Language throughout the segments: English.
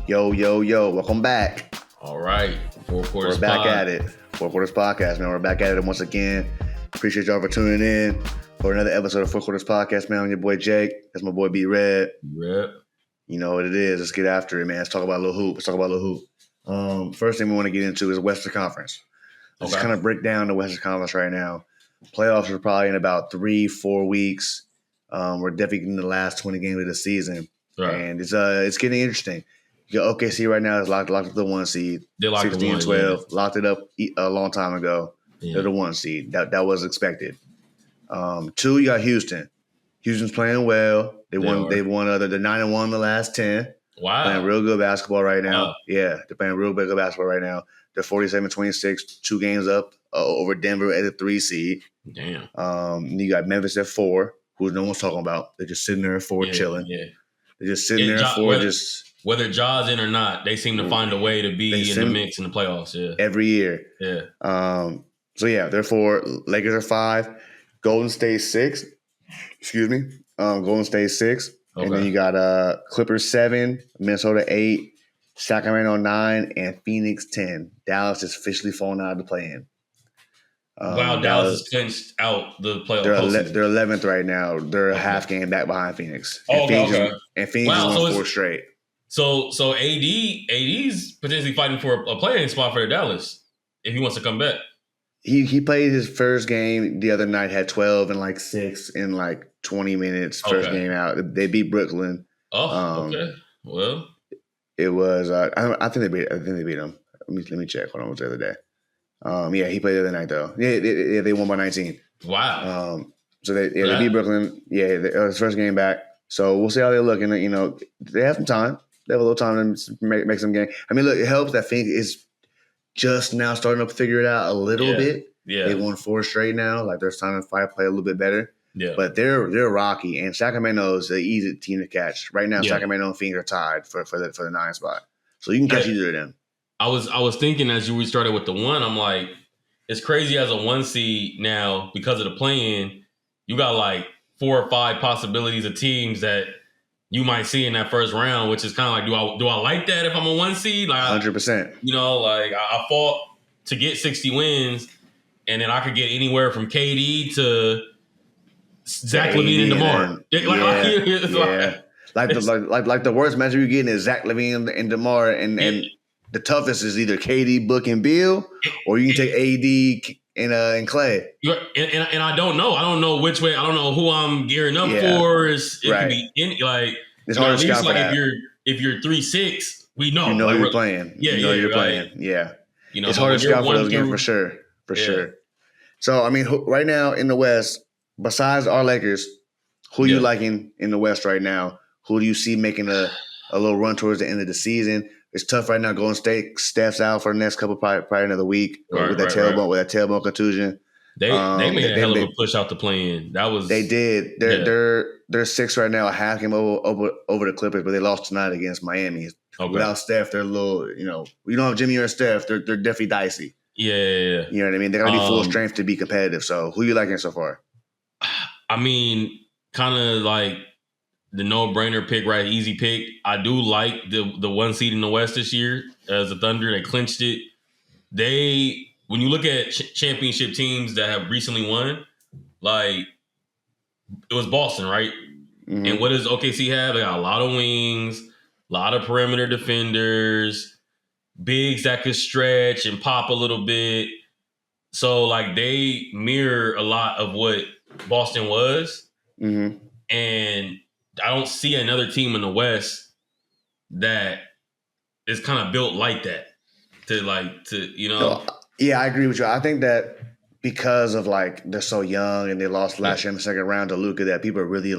Yo, yo, yo, welcome back. All right. Four Quarters We're back at it. Four Quarters Podcast, man. We're back at it once again. Appreciate y'all for tuning in for another episode of Four Quarters Podcast, man. I'm your boy Jake. That's my boy B Red. Rep. You know what it is. Let's get after it, man. Let's talk about a little hoop. First thing we want to get into is Western Conference. Let's just kind of break down the Western Conference right now. Playoffs are probably in about 3-4 weeks. We're definitely in the last 20 games of the season. Right. And it's getting interesting. Your OKC right now is locked up the 1 seed. They're locked 16 and 12. Yeah. Locked it up a long time ago. Yeah. They're the 1 seed. That was expected. 2, you got Houston. Houston's playing well. They won. They're 9-1 the last 10. Wow. Playing real good basketball right now. Wow. Yeah, they're playing real good basketball right now. They're 47-26, 2 games up over Denver at the 3 seed. Damn. You got Memphis at 4, who no one's talking about. They're just sitting there at 4 chilling. Yeah. They're just sitting there at 4 Whether Ja's in or not, they seem to find a way to be in the mix in the playoffs. Yeah, every year. Yeah. So yeah, they're 4. Lakers are 5. Golden State 6. Excuse me. Golden State 6. Okay. And then you got Clippers 7, Minnesota 8, Sacramento 9, and Phoenix 10. Dallas is officially falling out of the play-in. Wow, Dallas is clinched out the playoff. They're 11th right now. They're a half game back behind Phoenix. And Phoenix is on 4 straight. So AD's potentially fighting for a playing spot for Dallas if he wants to come back. He played his first game the other night, had 12 and 6 in 20 minutes. First game out. They beat Brooklyn. Oh, okay. Well, it was. I think they beat them. Let me check. Hold on, what was the other day? Yeah, he played the other night though. Yeah, they won by 19. Wow. So they beat Brooklyn. Yeah, it was his first game back. So we'll see how they look. And you know, they have some time. They have a little time to make some game. I mean, look, it helps that Phoenix is just now starting to figure it out a little bit. Yeah, they won 4 straight now. There's time to play a little bit better. Yeah, but they're rocky, and Sacramento is the easy team to catch right now. Sacramento and Phoenix are tied for the 9 spot, so you can catch either of them. I was thinking as we started with the 1, I'm like, it's crazy as a 1 seed now because of the play-in. You got 4 or 5 possibilities of teams that you might see in that first round, which is kind of do I like that if I'm a 1 seed? 100%. You know, I fought to get 60 wins, and then I could get anywhere from KD to Zach LaVine and DeMar. The worst matchup you're getting is Zach LaVine and DeMar, and the toughest is either KD, Book, and Beal, or you can take AD and Clay. And I don't know. I don't know which way. I don't know who I'm gearing up for. It could be it's hard to scout for that. If you're 3-6, we know. You know you're playing. Yeah, you're playing. Yeah. You know, it's hard to scout for those games for sure. For sure. So, I mean, right now in the West, besides our Lakers, who are you liking in the West right now? Who do you see making a little run towards the end of the season? It's tough right now. Golden State Steph's out for the next probably another week with that tailbone contusion. They made a hell of a push out the play-in. They did. They're 6 right now, a half game over the Clippers, but they lost tonight against Miami. Okay. Without Steph, they're a little. You know, we don't have Jimmy or Steph. They're definitely dicey. Yeah. You know what I mean? They gotta be full strength to be competitive. So, who you liking so far? I mean, kind of the no-brainer pick, right? Easy pick. I do like the 1 seed in the West this year as the Thunder. They clinched it. When you look at championship teams that have recently won, it was Boston, right? Mm-hmm. And what does OKC have? They got a lot of wings, a lot of perimeter defenders, bigs that could stretch and pop a little bit. So, they mirror a lot of what Boston was. Mm-hmm. And I don't see another team in the West that is kind of built like that Yeah, I agree with you. I think that because of they're so young and they lost last year in the second round to Luka, that people are really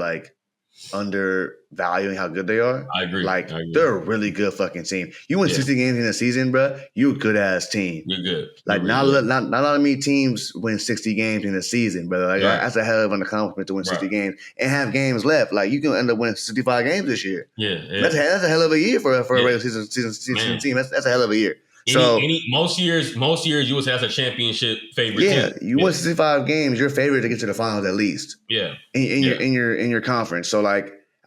undervaluing how good they are. I agree. They're a really good fucking team. You win 60 games in a season, bro. You're a good ass team. You're good. Not a lot of me teams win 60 games in a season, brother. That's a hell of an accomplishment to win 60 games and have games left. You can end up winning 65 games this year. Yeah. That's a hell of a year for a regular season team. That's a hell of a year. Most years you would say that's a championship favorite. Yeah, team. You win 65 games, you're favorite to get to the finals at least. Yeah, in your conference. So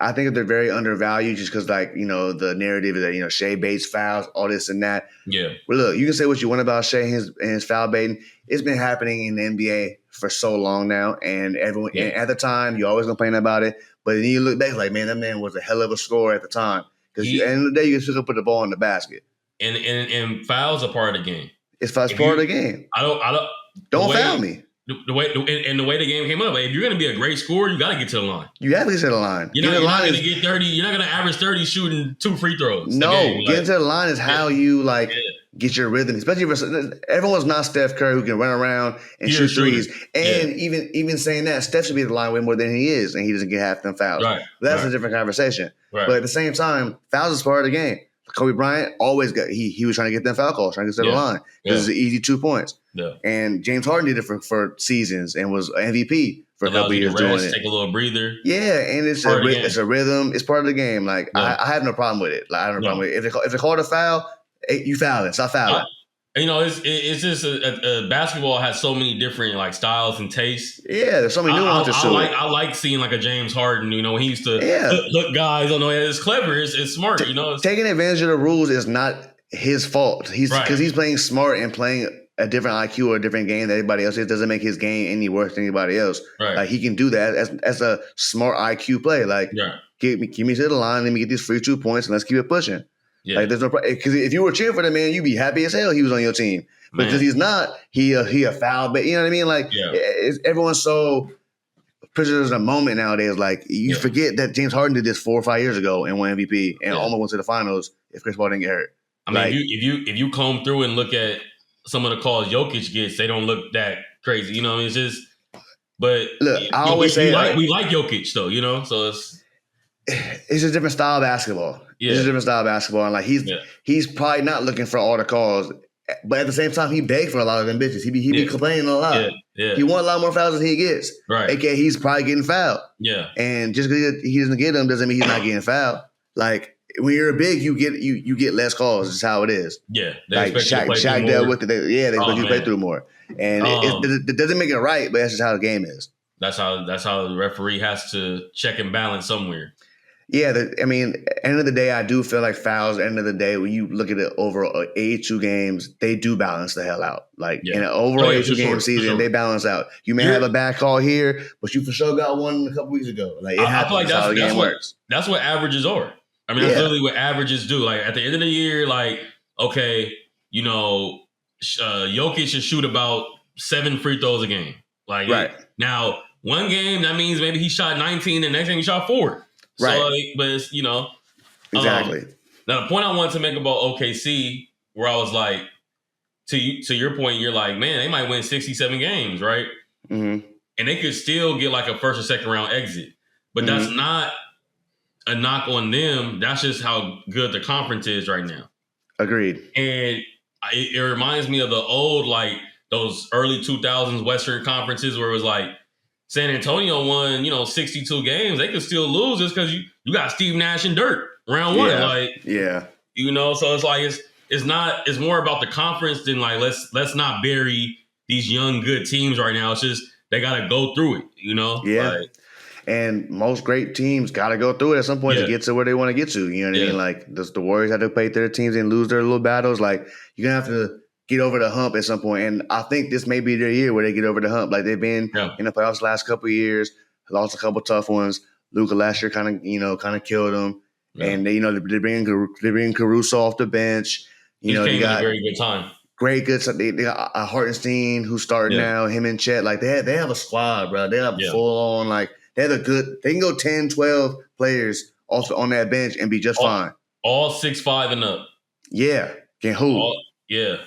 I think that they're very undervalued just because, like, you know, the narrative is that, you know, Shea baits fouls, all this and that. Yeah. Well, look, you can say what you want about Shea and his foul baiting. It's been happening in the NBA for so long now, and everyone and at the time you always complain about it, but then you look back like, man, that man was a hell of a scorer at the time. Because at the end of the day, you can still put the ball in the basket. And fouls are part of the game. It's part of the game. Don't foul me. The way the game came up, if you're going to be a great scorer, you got to get to the line. You have to get to the line. You're not going to get 30. You're not going to average 30 shooting 2 free throws. No, getting to the line is how you get your rhythm. Especially everyone's not Steph Curry who can run around and shoot threes. And even saying that, Steph should be at the line way more than he is, and he doesn't get half them fouls. Right. That's a different conversation. Right. But at the same time, fouls is part of the game. Kobe Bryant always he was trying to get them foul calls, trying to get to the line. Because it's an easy 2 points. Yeah. And James Harden did it for seasons and was MVP for a couple years doing it. Take a little breather. Yeah, and it's a rhythm. It's part of the game. Like I have no problem with it. Like, I have no problem with it. If they call it a foul, you foul it. Stop fouling. It's just basketball has so many different like styles and tastes. Yeah, there's so many nuances to it. I like seeing like a James Harden. You know, when he used to hook guys. I know it's clever. It's smart. You know, taking advantage of the rules is not his fault. Because he's playing smart and playing a different IQ or a different game than everybody else. It doesn't make his game any worse than anybody else. Right. Like he can do that as a smart IQ play. Like keep me to the line. Let me get these free 2 points and let's keep it pushing. Yeah. Like there's no because if you were cheering for the man, you'd be happy as hell he was on your team. But because he's not, he a foul. But you know what I mean? Like everyone's so prisoners of the moment nowadays. Like you forget that James Harden did this 4 or 5 years ago and won MVP and almost went to the finals if Chris Paul didn't get hurt. I mean, if you comb through and look at some of the calls Jokic gets, they don't look that crazy. You know, it's just. But look, I always say we like Jokic though. You know, so it's a different style of basketball. Yeah. It's a different style of basketball. And like he's probably not looking for all the calls. But at the same time, he begged for a lot of them bitches. He be complaining a lot. Yeah. Yeah. He wants a lot more fouls than he gets. Right. AKA he's probably getting fouled. Yeah. And just because he doesn't get them doesn't mean he's not getting fouled. Like when you're a big, you get less calls. It's how it is. Yeah. Like Shaq dealt with it. They expect you to play through more. And it doesn't make it right, but that's just how the game is. That's how the referee has to check and balance somewhere. Yeah, end of the day, I do feel like fouls, end of the day, when you look at it over 82 games, they do balance the hell out. Like, in an overall 82-game season, they balance out. You may have a bad call here, but you for sure got one a couple weeks ago. Like, it happens. I feel like that's how the game works. That's what averages are. I mean, that's literally what averages do. Like, at the end of the year, like, okay, you know, Jokic should shoot about 7 free throws a game. Like, now, one game, that means maybe he shot 19, and the next game he shot 4. Right. So, but it's, you know. Exactly. Now, the point I wanted to make about OKC, where I was like, to your point, you're like, man, they might win 67 games, right? Mm-hmm. And they could still get like a first or second round exit. But that's not a knock on them. That's just how good the conference is right now. Agreed. And it reminds me of the old, like, those early 2000s Western conferences where it was like, San Antonio won, 62 games. They could still lose just because you got Steve Nash and Dirk round one. So it's like it's more about the conference than like let's not bury these young good teams right now. It's just they got to go through it, Yeah. Like, and most great teams got to go through it at some point to get to where they want to get to. You know what I mean? Like the Warriors have to play their teams and lose their little battles. Like you're gonna have to get over the hump at some point. And I think this may be their year where they get over the hump. Like they've been in the playoffs the last couple of years, lost a couple tough ones. Luka last year kind of killed them. Yeah. And they bring Caruso off the bench. They got a very good time. Great good. They got Hartenstein who's starting now. Him and Chet. Like they have a squad, bro. They have full on like they can go 10, 12 players also on that bench and be just fine. All 6'5" and up. Yeah. Can hoop. Yeah.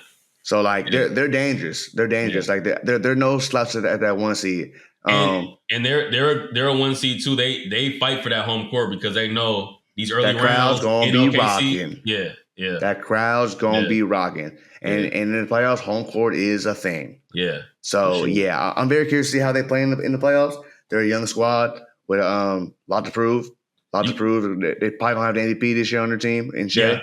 So like they're dangerous. They're dangerous. Yeah. Like they're no slouch at that 1 seed. And they're a 1 seed too. They fight for that home court because they know these early that crowd's rounds gonna be rocking. Yeah. That crowd's gonna be rocking. And in the playoffs, home court is a thing. Yeah. So I'm very curious to see how they play in the playoffs. They're a young squad with a lot to prove. They probably don't have the MVP this year on their team in Shea.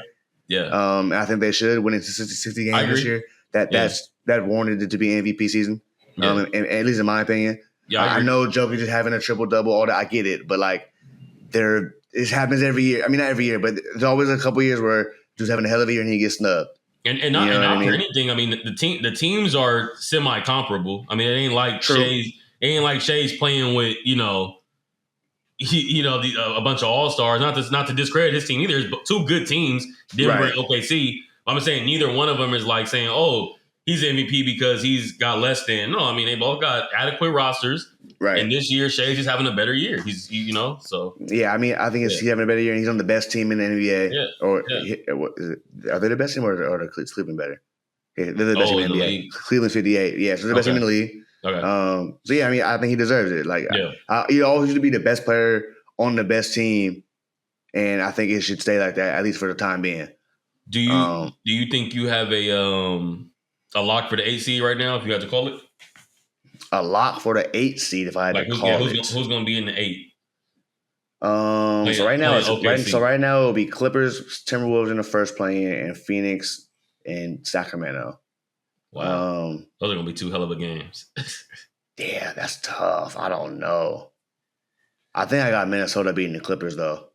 Yeah. I think they should win 60 games this year. That warranted it to be an MVP season. And at least in my opinion. Yeah, I know Jokic is having a triple double, all that. I get it, but like they're it happens every year. I mean, not every year, but there's always a couple years where dude's having a hell of a year and he gets snubbed. And not for anything. I mean, the teams are semi comparable. I mean, it ain't like Shay's playing with a bunch of all stars. Not to discredit his team either. There's two good teams, Denver and OKC. I'm saying neither one of them is like saying, oh, he's MVP because he's got less than. No, I mean, they both got adequate rosters. Right. And this year, Shay's just having a better year. So. Yeah, I mean, I think he's having a better year, and he's on the best team in the NBA. Yeah. Are they the best team or are Cleveland better? Yeah, they're the best team in the NBA. League. Cleveland's 58. Yeah, so they're the best team in the league. Okay. So, yeah, I mean, I think he deserves it. Like, he always should be the best player on the best team, and I think it should stay like that, at least for the time being. Do you think you have a lock for the 8 seed right now, if you had to call it? A lock for the 8 seed, if I had to call it. Who's going to be in the 8? So right now it'll be Clippers, Timberwolves in the first play-in, and Phoenix and Sacramento. Wow, those are going to be two hell of a games. Yeah, that's tough. I don't know. I think I got Minnesota beating the Clippers though.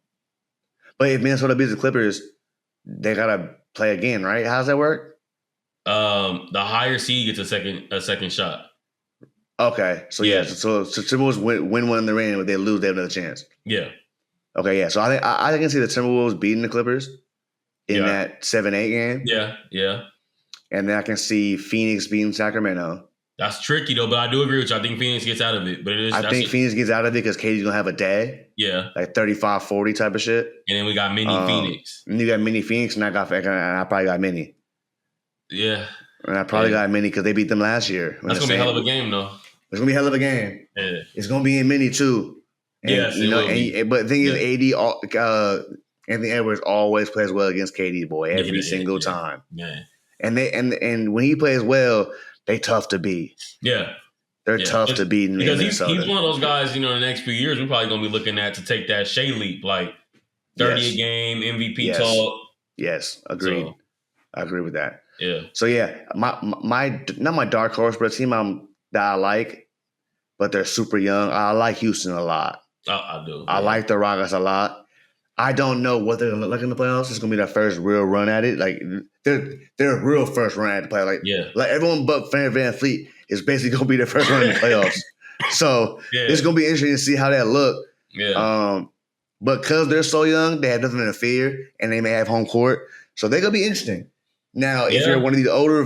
But if Minnesota beats the Clippers, they gotta play again, right? How does that work? The higher seed gets a second shot. Okay, so so Timberwolves win one in the rain, but they lose, they have another chance. Yeah. Okay, yeah. So I can see the Timberwolves beating the Clippers in that 7-8 game. Yeah. And then I can see Phoenix beating Sacramento. That's tricky though, but I do agree with you. I think Phoenix gets out of it, but I think Phoenix gets out of it because Katie's gonna have a day. Yeah, like 35-40 type of shit. And then we got mini Phoenix. And you got mini Phoenix, and I probably got mini. Yeah, and I probably got mini because they beat them last year. That's gonna be a hell of a game, though. It's gonna be a hell of a game. Yeah, it's gonna be in mini too. And, yes, but the thing is, Anthony Edwards always plays well against KD, boy, every single time. Yeah, and when he plays well, they tough to beat. Yeah. They're tough to beat in Minnesota. He's one of those guys, in the next few years, we're probably going to be looking at to take that Shea leap, like 30 a game, MVP talk. Yes, agreed. So, I agree with that. Yeah. So, my not my dark horse, but a team that I like, but they're super young. I like Houston a lot. I do. I like the Rockets a lot. I don't know what they're going to look like in the playoffs. It's going to be their first real run at it. Like, they're a real first run at the play. Like everyone but Van Fleet is basically going to be their first run in the playoffs. So it's going to be interesting to see how that look. Yeah. But because they're so young, they have nothing to fear, and they may have home court. So they're going to be interesting. Now, if you're one of these older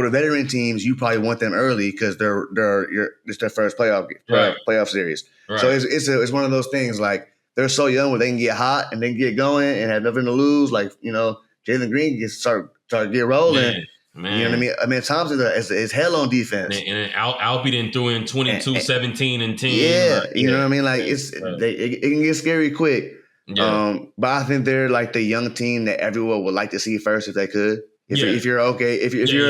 veteran teams, you probably want them early because it's their first playoff series. Right. So it's one of those things like, they're so young where they can get hot and they can get going and have nothing to lose. Like, Jalen Green gets start get rolling. Man. You know what I mean? I mean, Thompson is hell on defense. And then Alpy then threw in 22, 17, and 10. Yeah, you know what I mean? Like, it can get scary quick. Yeah. But I think they're like the young team that everyone would like to see first if they could. If you're a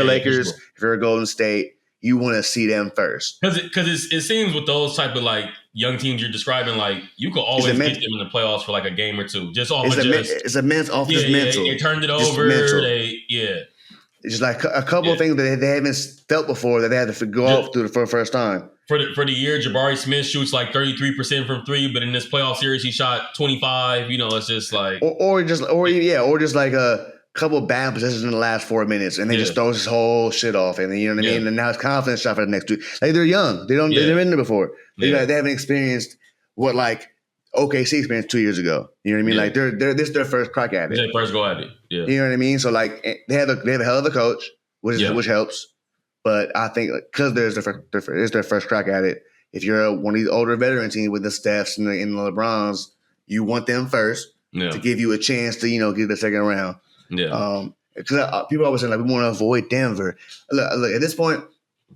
Lakers, if you're a Golden State, you want to see them first. Because it seems with those type of like young teams you're describing, like you could always get them in the playoffs for like a game or two, just off mental. They turned it over. It's just like a couple of things that they haven't felt before that they had to go off through for the first time. For the year, Jabari Smith shoots like 33% from three, but in this playoff series he shot 25. It's just like or just like a couple bad possessions in the last 4 minutes, and they just throws his whole shit off, and then you know what I mean. And now it's confidence shot for the next 2. Like they're young, they've been there before. They haven't experienced what like OKC experienced 2 years ago. You know what I mean? Like this is their first crack at it. Their first go at it. Yeah. You know what I mean? So like they have a hell of a coach, which helps. But I think because it's their first crack at it. If you're one of these older veteran teams with the Stephs and the LeBrons, you want them first to give you a chance to get the second round. Yeah. Because people always say like we want to avoid Denver. Look, at this point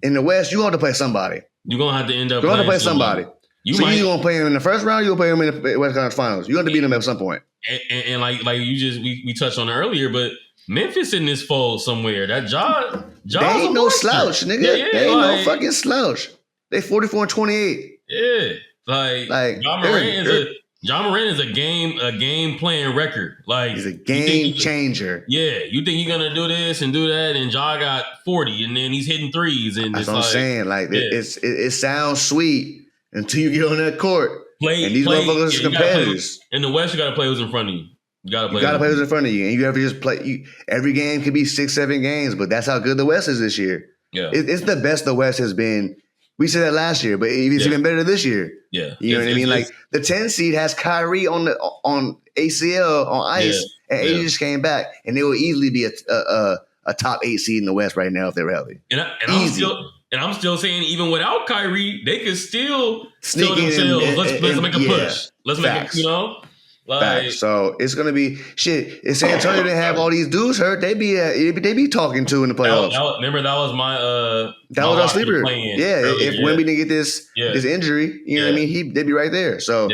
in the West, you want to play somebody. You're gonna have to end up. You're gonna play somebody. You're gonna play them in the first round. You're gonna play them in the West Conference Finals. You're gonna beat them at some point. And like we touched on it earlier, but Memphis in this fold somewhere. That Ja they ain't no slouch, nigga. They ain't no fucking slouch. They 44-28. Yeah, like Ja Morant is a game playing record. Like he's a game changer. You think you're gonna do this and do that, and Ja got 40, and then he's hitting threes, and that's what I'm saying. Like it sounds sweet until you get on that court. And these motherfuckers are competitors. In the West, you got to play who's in front of you. You got to play who's in front of you. And you have to just play. Every game could be 6-7 games, but that's how good the West is this year. Yeah. It's the best the West has been. We said that last year, but it's even better this year. Yeah. You know what I mean? Like the 10 seed has Kyrie on ACL on ice, and AD just came back, and they will easily be a top 8 seed in the West right now if they're healthy. I'm still saying even without Kyrie, they could still sneak themselves. Let's make a push. Let's Facts. make a Facts. So it's gonna be shit. If San Antonio didn't have all these dudes hurt, they be talking to in the playoffs. Remember that was my that was our sleeper. If Wemby didn't get this injury, you know what I mean, they'd be right there. So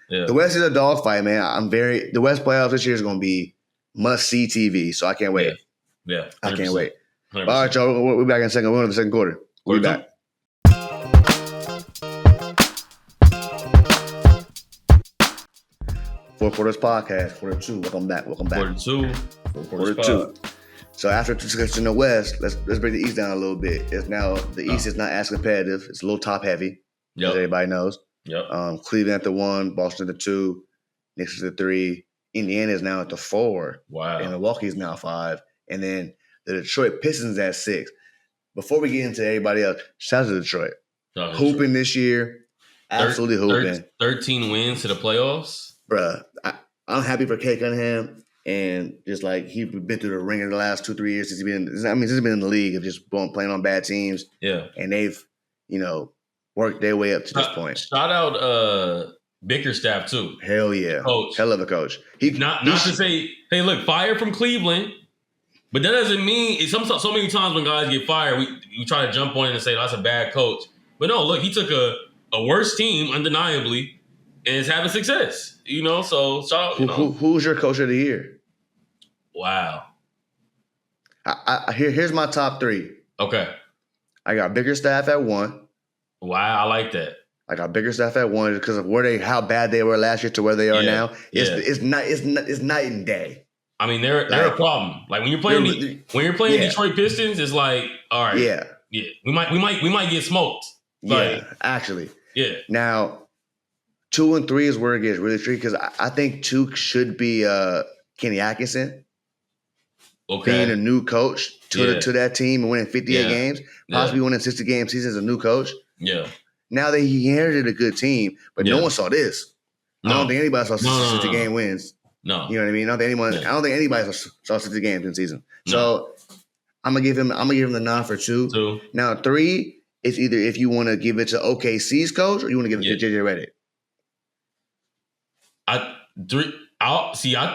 the West is a dogfight, man. The West playoffs this year is gonna be must see TV. So I can't wait. Yeah, I can't wait. 100%. All right, y'all. We'll be back in a second. We're in the second quarter. We'll be back. QTRS Podcast, quarter 2. Welcome back. Quarter 2. Quarter 2. So after discussing the West, let's bring the East down a little bit. It's now the East is not as competitive. It's a little top heavy, as everybody knows. Yep. Cleveland at the 1, Boston at the 2, Knicks at the 3. Indiana is now at the 4. Wow. And Milwaukee's now 5. And then the Detroit Pistons at 6. Before we get into everybody else, shout out to Detroit. Hooping this year. Absolutely hooping. 13 wins to the playoffs. Bruh, I'm happy for Cade Cunningham. And just like he's been through the ringer the last 2-3 years since he's been in the league of just playing on bad teams. Yeah. And they've, worked their way up to this point. Shout out Bickerstaff too. Hell yeah. Coach. Hell of a coach. Not to say, hey, look, fired from Cleveland. But that doesn't mean so many times when guys get fired, we try to jump on it and say that's a bad coach. But no, look, he took a worse team, undeniably, and is having success. So shout out. Who's your coach of the year? Wow. Here's my top 3. Okay. I got Bickerstaff at 1. Wow, I like that. I got Bickerstaff at 1 because of how bad they were last year to where they are now. It's night and day. I mean, they're a problem. Like when you're playing Detroit Pistons, it's like, all right, yeah, we might get smoked. Like, actually, yeah. Now, 2 and 3 is where it gets really tricky because I think 2 should be Kenny Atkinson. Okay, being a new coach to that team and winning 58 games, possibly winning 60 game seasons as a new coach. Yeah. Now that he inherited a good team, but no one saw this. No. I don't think anybody saw 60 game wins. No, you know what I mean. I don't think anybody saw 60 games in season. No. So I'm gonna give him the nod for 2. Now 3 is either if you want to give it to OKC's coach or you want to give it to JJ Redick. I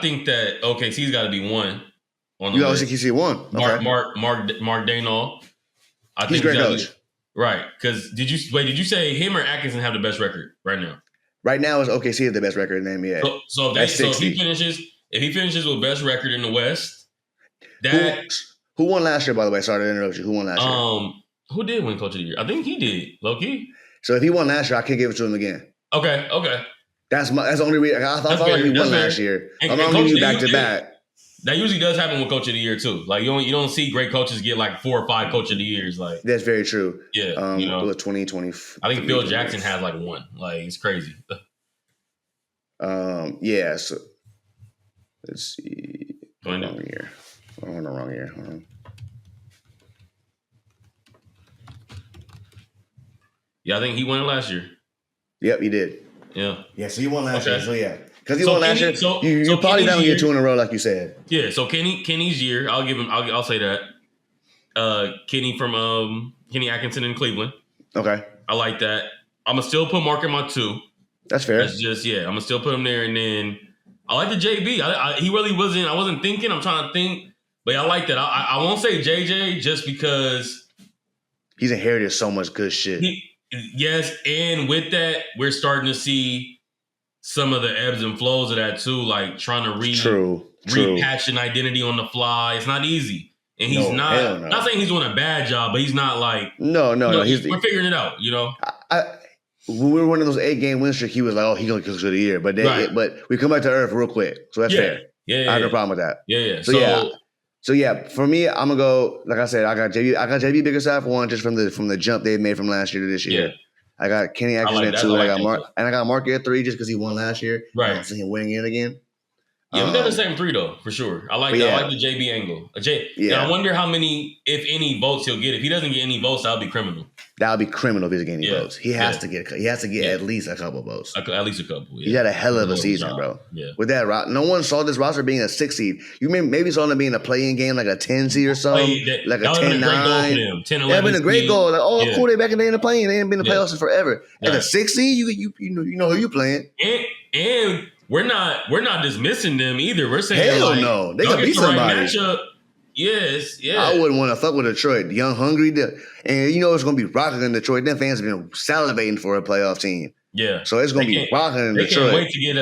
think that OKC's got to be 1. On the you always think he's 1. Okay. Mark Daigneault. He's a great coach. Right, because did you say him or Atkinson have the best record right now? Right now, is OKC has the best record in the NBA. So if he finishes with best record in the West, who won last year? By the way, sorry to interrupt you. Who won last year? Who did win Coach of the Year? I think he did. Low key. So if he won last year, I can't give it to him again. Okay. That's the only reason. I thought like he won last year. I'm not giving you back to back. That usually does happen with Coach of the Year too. Like you don't see great coaches get like 4 or 5 Coach of the Years. Like that's very true. Yeah, 2020. I think Phil Jackson has like 1. Like it's crazy. Yeah. So let's see. Wrong year. Hold on. Yeah, I think he won it last year. Yep, he did. Yeah. Yeah, so he won last year. So yeah. Because he won last year. You're probably not going to get 2 in a row, like you said. Yeah, so Kenny's year, I'll give him, I'll say that. Kenny from Kenny Atkinson in Cleveland. Okay. I like that. I'm going to still put Mark in my 2. That's fair. That's just, I'm going to still put him there. And then I like the JB. He really wasn't, I wasn't thinking, I'm trying to think. But I like that. I won't say JJ just because. He's inherited so much good shit. Yes, and with that, we're starting to see some of the ebbs and flows of that too, like trying to repatch an identity on the fly. It's not easy. And he's not saying he's doing a bad job, but he's not like No. We're figuring it out, when we were one of those 8-game win streak, he was like, he's gonna coach of the year. But we come back to earth real quick. So that's fair. Yeah. I have no problem with that. Yeah. So for me, I'm gonna go, like I said, I got JB Bickerstaff 1 just from the jump they made from last year to this year. Yeah. I got Kenny Atkinson at 2. I got Mark at 3 just because he won last year. Right. I don't see him winning it again. Yeah, we got the same 3 though, for sure. I like that. I like the JB angle. And I wonder how many, if any, votes he'll get. If he doesn't get any votes, that'll be criminal. That would be criminal if he doesn't get any votes. He has to get. He has to get at least a couple votes. At least a couple. Yeah. He had a hell of a season, bro. Yeah. With that, no one saw this roster being a 6 seed. You maybe saw them being a play-in game, like a 10 seed or something, like a 10-9. That would have been a great goal. Like, cool, they back in the play-in. They ain't been in the playoffs since forever. As a 6 seed, you know who you playing. And we're not dismissing them either. We're saying hell no, they can beat somebody. Matchup. Yes, yeah. I wouldn't want to fuck with Detroit. Young, hungry, and you know it's going to be rocking in Detroit. Them fans have been salivating for a playoff team. Yeah, so it's going to be rocking in Detroit. They can't wait to get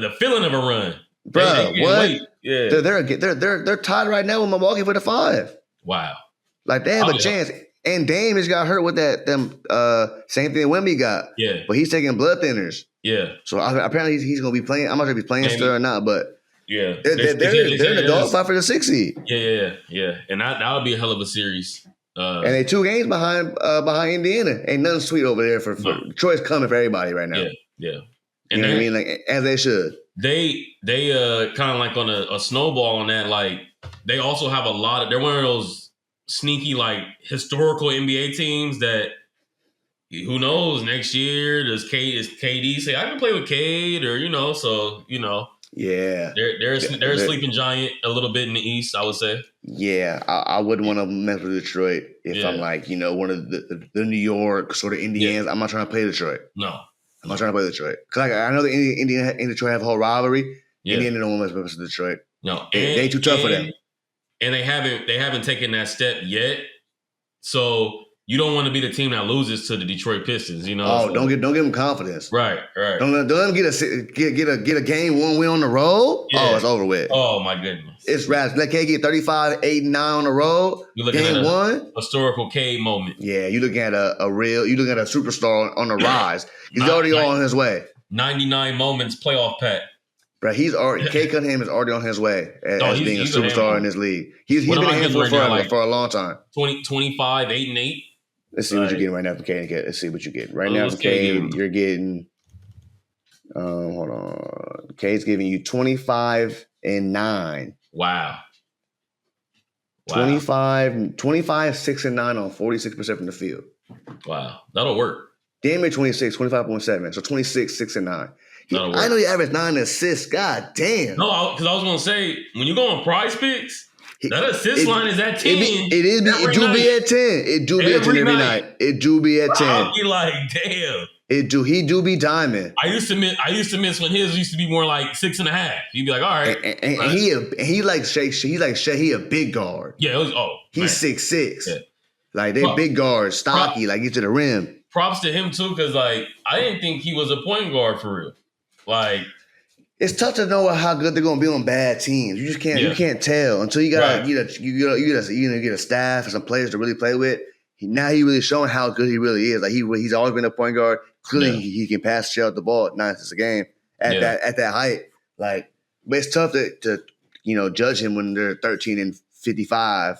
the feeling of a run, bro. What? Wait. Yeah, they're tied right now with Milwaukee for the 5. Wow, like they have a chance. And Dame just got hurt with same thing Wemby got. Yeah, but he's taking blood thinners. Yeah, so apparently he's going to be playing. I'm not sure if he's playing still or not, but. Yeah, they're in the dogfight for the 6 seed. Yeah, and that would be a hell of a series. And they 2 games behind Indiana. Ain't nothing sweet over there for Detroit's coming for everybody right now. Yeah. And you know what I mean? Like as they should. They kind of like on a snowball on that. Like they also have a lot of. They're one of those sneaky like historical NBA teams that. Who knows? Next year, is KD say I can play with Cade or Yeah, they're a sleeping giant a little bit in the East, I would say. Yeah, I wouldn't want to mess with Detroit if I'm like one of the New York sort of Indians. I'm not trying to play Detroit. No, I'm not trying to play Detroit because I know the Indiana and Detroit have a whole rivalry. Indiana don't want to mess with Detroit. No, they ain't too tough for them. And they haven't taken that step yet. So. You don't want to be the team that loses to the Detroit Pistons, Oh, don't give them confidence. Right. Don't let them get a game 1 win on the road. Yeah. Oh, it's over with. Oh my goodness, it's rats. Let Cade get 35, 8, and 9 on the road. Game 1, historical Cade moment. Yeah, you looking at a superstar on the rise. He's already on his way. 99 moments playoff pack. Bro, Cade Cunningham is already on his way as being a superstar in this league. He's been a handful for a long time. 25, 8 and 8. Let's see what you're getting right now for Cade. Let's see what you're getting. Right now for Cade, you're getting hold on. Cade's giving you 25 and 9. Wow. 25, 6 and 9 on 46% from the field. Wow. That'll work. Damn near 26, 25.7. So 26, 6 and 9. I know he averaged 9 assists. God damn. No, because I was going to say, when you go on Prize Picks, that assist line is at 10. It do be at 10. It do be at 10 every night. It do be at 10. I'll be like, damn. He do be diamond. I used to miss when his used to be more like 6.5. You'd be like, all right. And he like Shea. He a big guard. Yeah, he's 6'6". Yeah. Like they big guards, stocky, like get to the rim. Props to him too, because like I didn't think he was a point guard for real. Like. It's tough to know how good they're gonna be on bad teams. You just can't. You can't tell until you got get a staff and some players to really play with. Now he really showing how good he really is. Like he's always been a point guard. Clearly he can pass shell the ball 9 assists a game at that height. Like, but it's tough to judge him when they're 13 and 55.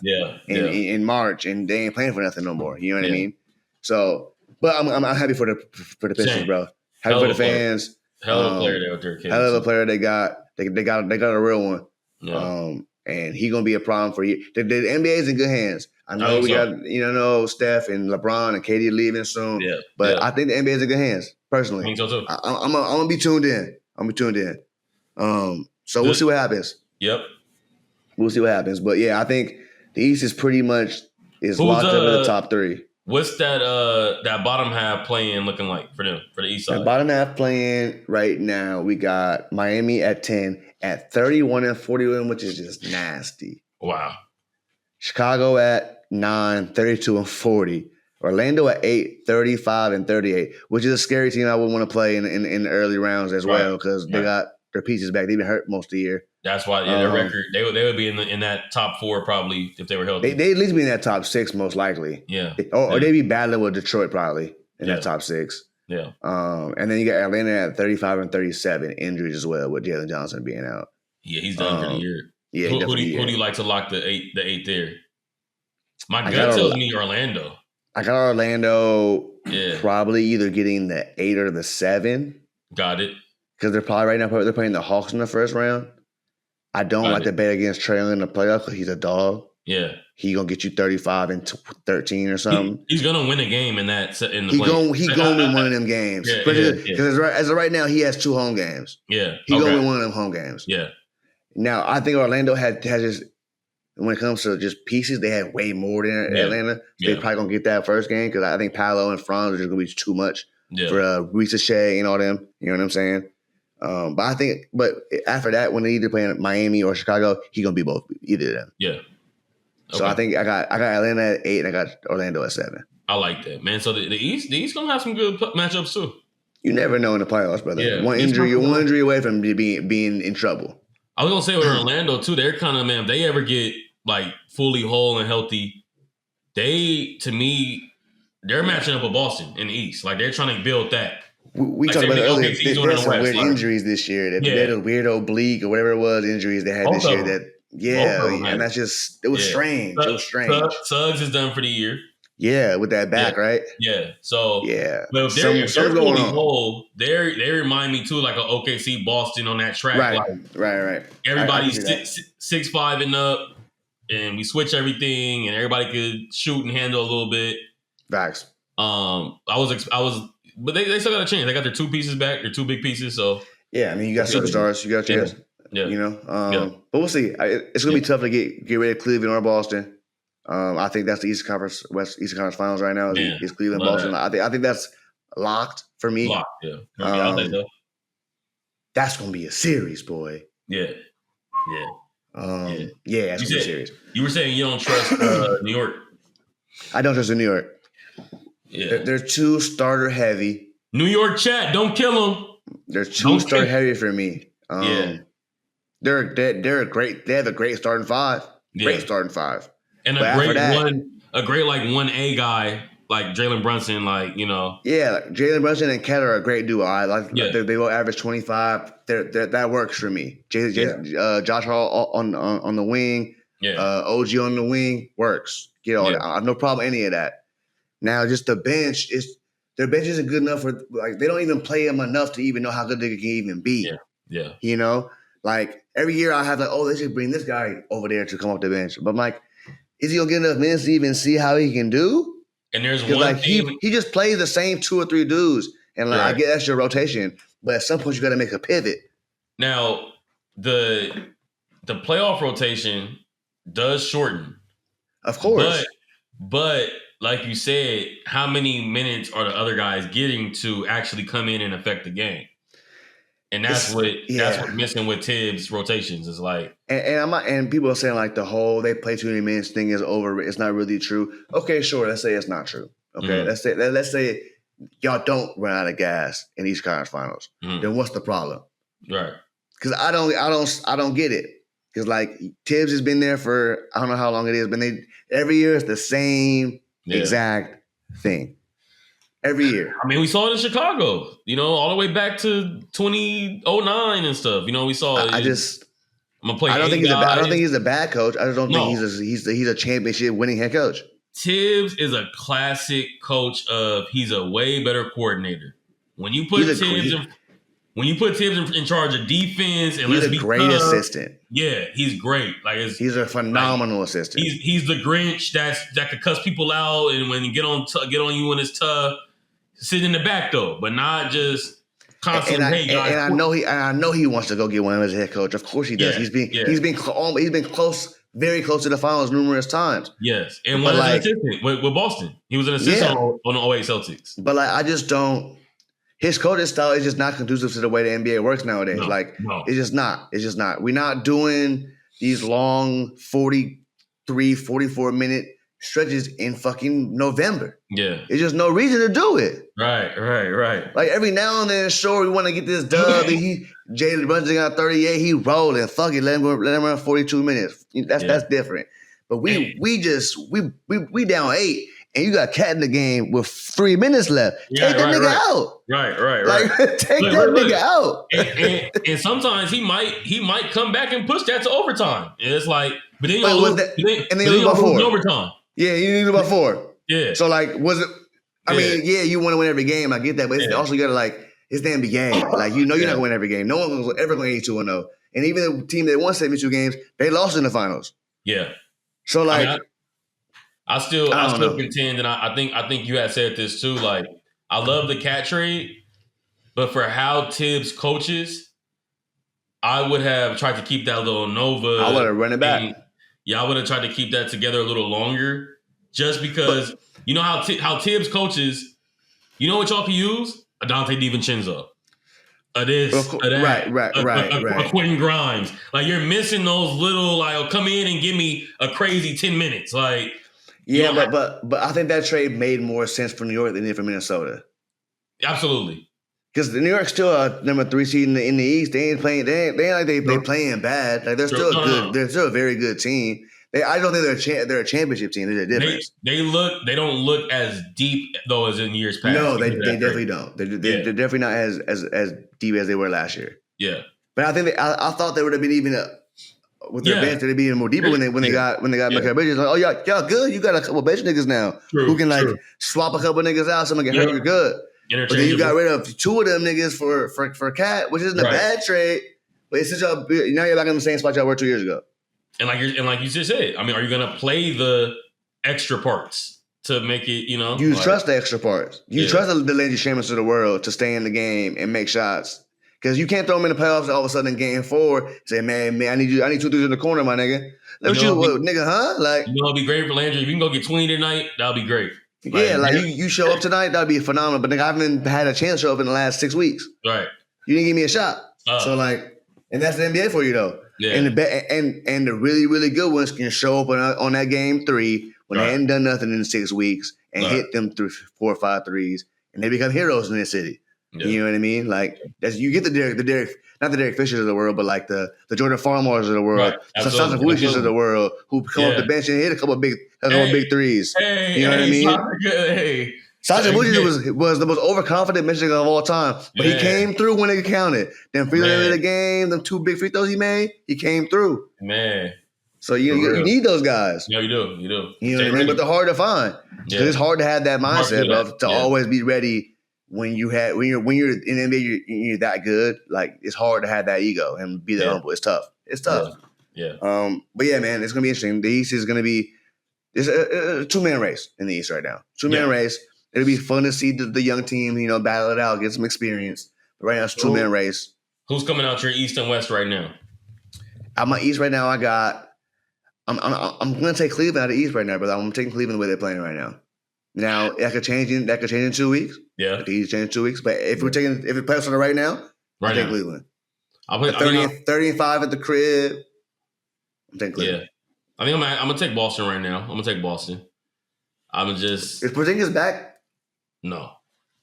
In March and they ain't playing for nothing no more. You know what I mean? So, but I'm happy for the Pistons, bro. Happy for the fans. Hell of a player there with their kids. Hell of a player they got. They got a real one. Yeah. And he gonna be a problem for you. The NBA is in good hands. I know we got Steph and LeBron and KD leaving soon. Yeah. But I think the NBA is in good hands, personally. I think so too. I'm gonna be tuned in. So we'll see what happens. Yep. We'll see what happens. But yeah, I think the East is pretty much locked up in the top 3. What's that bottom half playing looking like for them, for the East side? The bottom half playing right now, we got Miami at 10 at 31 and 41, which is just nasty. Wow. Chicago at 9, 32 and 40. Orlando at 8, 35 and 38, which is a scary team I would want to play in the early rounds as well because they got their pieces back. They've been hurt most of the year. That's why their record they would be in that top 4 probably if they were healthy. They at least be in that top 6 most likely. Yeah. Or they'd be battling with Detroit probably in that top 6. Yeah. And then you got Atlanta at 35 and 37, injuries as well with Jalen Johnson being out. Yeah, he's done for the year. Yeah. Who do you like to lock the eight there? My gut tells me Orlando. I got Orlando probably either getting the 8 or the 7. Got it. Because they're probably right now they're playing the Hawks in the first round. I don't like to bet against Trae Young in the playoffs because he's a dog. Yeah. He gonna get you 35 and 13 or something. He's gonna win a game in that. He gonna win one of them games. Because as of right now, he has 2 home games. Yeah. He gonna win one of them home games. Yeah. Now I think Orlando has just when it comes to just pieces, they had way more than Atlanta. So they're probably gonna get that first game because I think Paolo and Franz are just gonna be too much for Ricochet and all them. You know what I'm saying? But after that, when they either play in Miami or Chicago, he gonna be both either of them. Yeah. Okay. So I think I got Atlanta at 8 and I got Orlando at 7. I like that, man. So the East gonna have some good matchups too. You never know in the playoffs, brother. Yeah. One injury away from being in trouble. I was gonna say with Orlando too, they're kind of, man, if they ever get like fully whole and healthy, to me, they're matching up with Boston in the East. Like they're trying to build that. We talked about it earlier. There's some weird injuries this year. They had a weird oblique or whatever it was injuries they had this year. And that's just it was strange. It was strange. Suggs is done for the year. Yeah, with that back, right? Yeah. So but if they're fully whole, they remind me too like an OKC Boston on that track. Right. Everybody's 6'5" and up, and we switch everything, and everybody could shoot and handle a little bit. Facts. But they still got a chance. They got their 2 pieces back, their 2 big pieces. So yeah, I mean, you got superstars, you got a chance. Yeah. You know, but we'll see. It's gonna be tough to get rid of Cleveland or Boston. I think that's the Eastern Conference Finals right now. Is Cleveland, Boston? I think that's locked for me. Locked, yeah. That's gonna be a series, boy. Yeah. It's gonna be a series. You were saying you don't trust New York. I don't trust New York. Yeah, they're too starter heavy. New York chat, don't kill them. They're too starter heavy for me. They're great. They have a great starting 5. Great starting 5, and a great like 1A guy like Jalen Brunson, like Jalen Brunson and Cat are a great duo. I like they will average 25. That works for me. Josh Hall on the wing. OG on the wing works. Get all that. I have no problem with any of that. Now, just the bench their bench isn't good enough for they don't even play them enough to even know how good they can even be. Yeah. You know, like every year I have they should bring this guy over there to come off the bench. But I'm like, is he gonna get enough minutes to even see how he can do? And there's one he just plays the same 2 or 3 dudes, and I get that's your rotation. But at some point you got to make a pivot. Now the playoff rotation does shorten, of course, but like you said, how many minutes are the other guys getting to actually come in and affect the game? And that's what's missing with Tibbs' rotations is like. And people are saying like the whole they play too many minutes thing is over. It's not really true. Okay, sure. Let's say it's not true. Okay, let's say y'all don't run out of gas in these conference finals. Then what's the problem? Right. Because I don't get it. Because like Tibbs has been there for I don't know how long it is, but every year it's the same exact thing. Every year. I mean, we saw it in Chicago, all the way back to 2009 and stuff. We saw it. I'm gonna play. I don't think he's a bad coach. I just don't think he's a championship winning head coach. Tibbs is a classic coach he's a way better coordinator. When you put Tibbs in charge of defense and he's a great assistant. Yeah, he's great. Like he's a phenomenal assistant. He's the Grinch that could cuss people out and when you get on you when it's tough. Sit in the back though, but not just constantly. And I know he wants to go get one as a head coach. Of course he does. Yeah, he's been close, very close to the finals numerous times. Yes, and one an assistant with Boston. He was an assistant on the 08 Celtics. But I just don't. His coaching style is just not conducive to the way the NBA works nowadays. It's just not. It's just not. We're not doing these long 43, 44-minute stretches in fucking November. Yeah. There's just no reason to do it. Right. Like every now and then, sure, we want to get this dub. And Jalen Brunson got 38. He rolling. Fuck it. Let him run 42 minutes. That's different. But we down 8. And you got Cat in the game with 3 minutes left. Take that nigga out. Right. Like, take that nigga out. And sometimes he might come back and push that to overtime. And it's like, but then you lose by 4 overtime. Yeah, you lose by 4. Yeah. So like, was it? I mean, yeah, you want to win every game. I get that, but it's also you got to like it's the NBA. Like you're not going to win every game. No one's ever going to 82-0. And even the team that won 72 games, they lost in the finals. Yeah. So like, I still contend, and I think you had said this too. Like, I love the cat trade, but for how Tibbs coaches, I would have tried to keep that little Nova. I would have run it back. Yeah, I would have tried to keep that together a little longer, just because you know how Tibbs coaches. You know what y'all can use? A Dante DiVincenzo. A Quentin Grimes. Like, you're missing those little, like, come in and give me a crazy 10 minutes. Like, yeah, but I think that trade made more sense for New York than it did for Minnesota. Absolutely. Because New York's still a number 3 seed in the East. They ain't playing. They playing bad. Like, they're still good. They're still a very good team. I don't think they're a championship team. There's a difference. They don't look as deep though as in years past. No, they definitely don't. They're definitely not as deep as they were last year. Yeah, but I think I thought they would have been even with their bench. They'd be even more deeper when they got Mikal Bridges. Like, oh y'all good. You got a couple bench niggas now who can swap a couple niggas out. Someone get hurt. You're good. But then you got rid of 2 of them niggas for Cat, which isn't a bad trade. But it's now you're back in the same spot y'all were 2 years ago. And like you just said, I mean, are you gonna play the extra parts to make it? You trust the extra parts. You trust the Landry Shamans of the world to stay in the game and make shots. Because you can't throw them in the playoffs all of a sudden in game 4 and say, man, I need 2 threes in the corner, my nigga. Nigga, huh? Like, it'll be great for Landry. If you can go get 20 tonight, that'll be great. You show up tonight, that'd be phenomenal. But nigga, I haven't had a chance to show up in the last 6 weeks. Right. You didn't give me a shot. So and that's the NBA for you though. Yeah. And the really, really good ones can show up on that game 3 when they hadn't done nothing in 6 weeks and hit them through 4 or 5 threes, and they become heroes in this city. Yeah. You know what I mean? Like, you get the Derek, not the Derek Fishers of the world, but like the Jordan Farmers of the world, the Sasha Vujic of the world, who come off the bench and hit a couple of big threes. You know what I mean? Sasha Vujic was the most overconfident Michigan of all time, but he came through when it counted. Then free throws of the game, them 2 big free throws he made, he came through. Man. So you need those guys. Yeah, you do. You know what I mean? But they're hard to find. Because it's hard to have that mindset of to always be ready when you're in the NBA, you're that good. Like, it's hard to have that ego and be that humble. It's tough. Yeah. But yeah, man, it's gonna be interesting. The East is gonna be it's a 2-man race in the East right now. 2-man race. It'll be fun to see the young team, battle it out, get some experience. But right now, it's a 2-man race. Who's coming out your East and West right now? Out my East right now, I'm going to take Cleveland out of East right now, but I'm taking Cleveland the way they're playing right now. Now, that could change in 2 weeks. Yeah. It could change in 2 weeks. But if it plays on it right now, I'll take Cleveland. I'll play 30 and 5 at the crib. I'm taking Cleveland. Yeah. I think I'm going to take Boston right now. I'm going to take Boston. Is Porzingis back? No.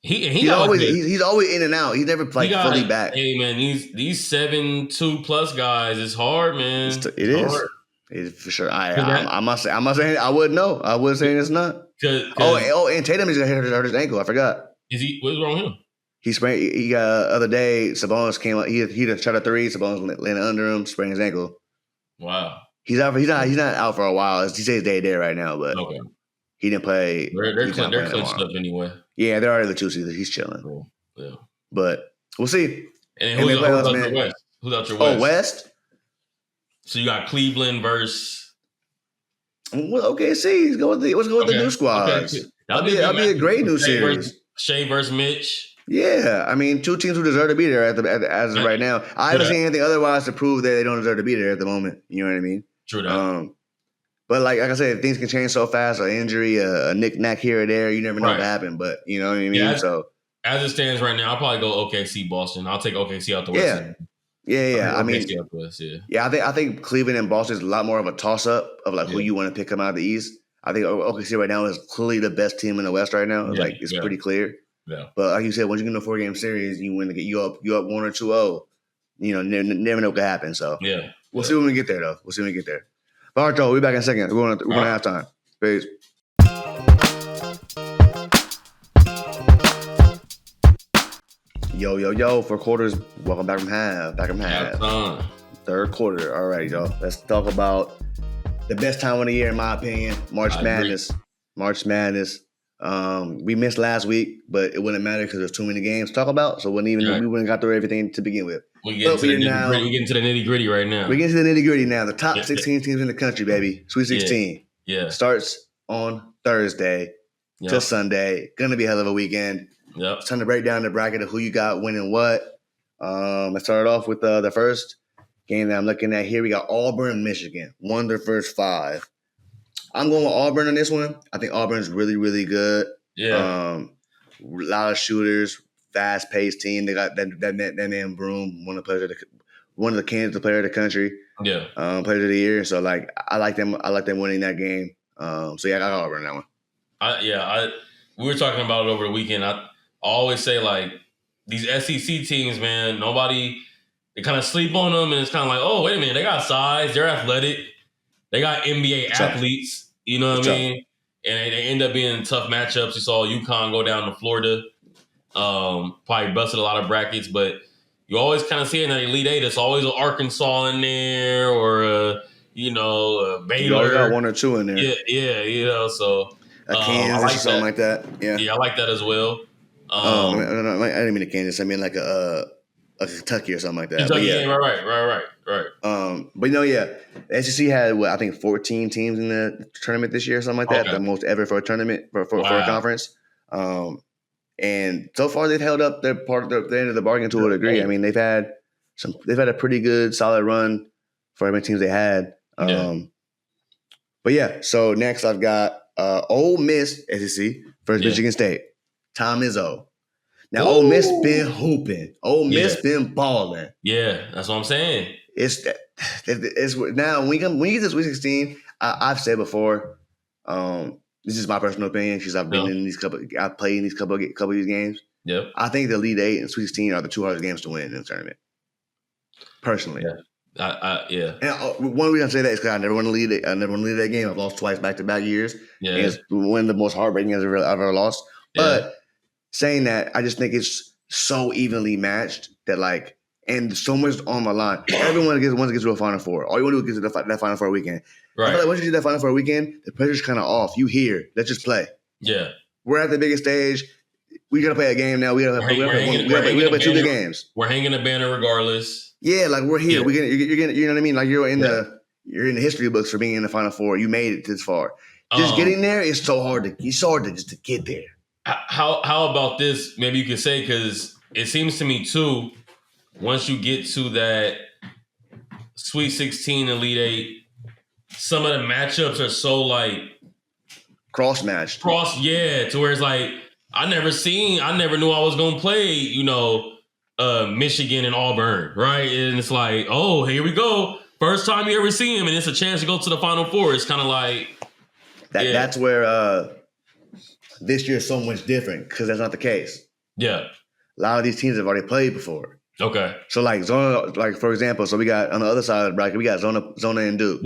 He's always in and out. He's never fully back. Hey man, these 7'2" plus guys, it's hard, man. It is. Hard. It is for sure. I'm not saying I wouldn't know. I wouldn't say it's not. And Tatum is gonna hurt his ankle. I forgot. What's wrong with him? He sprained. He got other day. Sabonis came up. He shot a 3. Sabonis landed under him, sprained his ankle. Wow. He's out. He's not out for a while. He says day right now, but he didn't play. They're clinched up anyway. Yeah, they're already the 2 seeds. He's chilling. Cool. Yeah. But we'll see. And who's out your West? Who's out your West? Oh, West? So you got Cleveland versus. Well, OKC. Let's go with the new squads. Okay. That'll be a great new series. Shea versus Mitch. Yeah, I mean, 2 teams who deserve to be there as of right now. I haven't seen anything otherwise to prove that they don't deserve to be there at the moment. You know what I mean? True that. But like I said, things can change so fast. An injury, a knick-knack here or there, you never know what happened. But you know what I mean? Yeah, so as it stands right now, I'll probably go OKC Boston. I'll take OKC out the West. Yeah. I mean, out the West, I think Cleveland and Boston is a lot more of a toss-up of like who you want to pick them out of the East. I think OKC right now is clearly the best team in the West right now. It's pretty clear. Yeah. But like you said, once you get in a 4-game series, you win to get you up 1 or 2-0. You know, never know what could happen. So we'll see when we get there, though. All right, Joe, we'll be back in a second. We're going to halftime. Peace. Yo, 4 quarters. Welcome back from half. Third quarter. All right, y'all. Let's talk about the best time of the year, in my opinion. March Madness. We missed last week, but it wouldn't matter because there's too many games to talk about. So we wouldn't got through everything to begin with. We get to the nitty gritty right now. We're getting to the nitty gritty now. The top 16 teams in the country, baby. Sweet 16. Yeah. Starts on Thursday till Sunday. Gonna be a hell of a weekend. Yep. It's time to break down the bracket of who you got winning what. Let's start off with the first game that I'm looking at here. We got Auburn, Michigan. Won their first 5. I'm going with Auburn on this one. I think Auburn's really, really good. Yeah. A lot of shooters, fast-paced team. They got that man Broom, one of the candidates player of the country. Yeah. Player of the year. So I like them. I like them winning that game. I got Auburn on that one. We were talking about it over the weekend. I always say like these SEC teams, man. They kind of sleep on them, and it's kind of like, oh, wait a minute, they got size, they're athletic, they got NBA athletes. You know what I mean? And they end up being tough matchups. You saw UConn go down to Florida. Probably busted a lot of brackets, but you always kind of see in that Elite Eight, it's always an Arkansas in there or a Baylor. You always got 1 or 2 in there. Yeah, so a Kansas or something like that. Yeah, I like that as well. I didn't mean a Kansas. I mean like a Kentucky or something like that. Kentucky, right. But the SEC had I think 14 teams in the tournament this year or something like that. Okay. The most ever for a tournament for a conference. And so far they've held up their end of the bargain to a degree. I mean they've had a pretty good solid run for how many teams they had. So next I've got Ole Miss SEC versus Michigan State. Tom Izzo. Now, Ole Miss been hooping. Ole Miss been balling. Yeah, that's what I'm saying. It's now when you get to Sweet 16, I've said before, this is my personal opinion because I've been I've played in these couple of these games. Yep. I think the Elite 8 and Sweet 16 are the 2 hardest games to win in the tournament. Personally. Yeah. And one reason I say that is because I never won to lead that game. I've lost twice back-to-back years. Yeah. And it's one of the most heartbreaking games I've ever lost. But saying that, I just think it's so evenly matched that and so much on the line. Everyone wants to get to a Final Four. All you want to do is get to that Final Four weekend. Right. I feel like once you get that Final Four weekend, the pressure's kind of off. You here. Let's just play. Yeah. We're at the biggest stage. We got to play a game now. We got to play 2 good games. We're hanging a banner regardless. Yeah, we're here. Yeah. You're getting, you know what I mean? You're in the history books for being in the Final Four. You made it this far. Just getting there is so hard to get there. How about this? Maybe you could say, because it seems to me too, once you get to that Sweet 16 Elite 8, some of the matchups are so cross-matched. To where it's I never knew I was gonna play, Michigan and Auburn, right? And it's oh, here we go. First time you ever see him, and it's a chance to go to the Final Four. It's kind of that's where this year is so much different because that's not the case. Yeah. A lot of these teams have already played before. Okay. So Zona, for example, so we got on the other side of the bracket, we got Zona and Duke.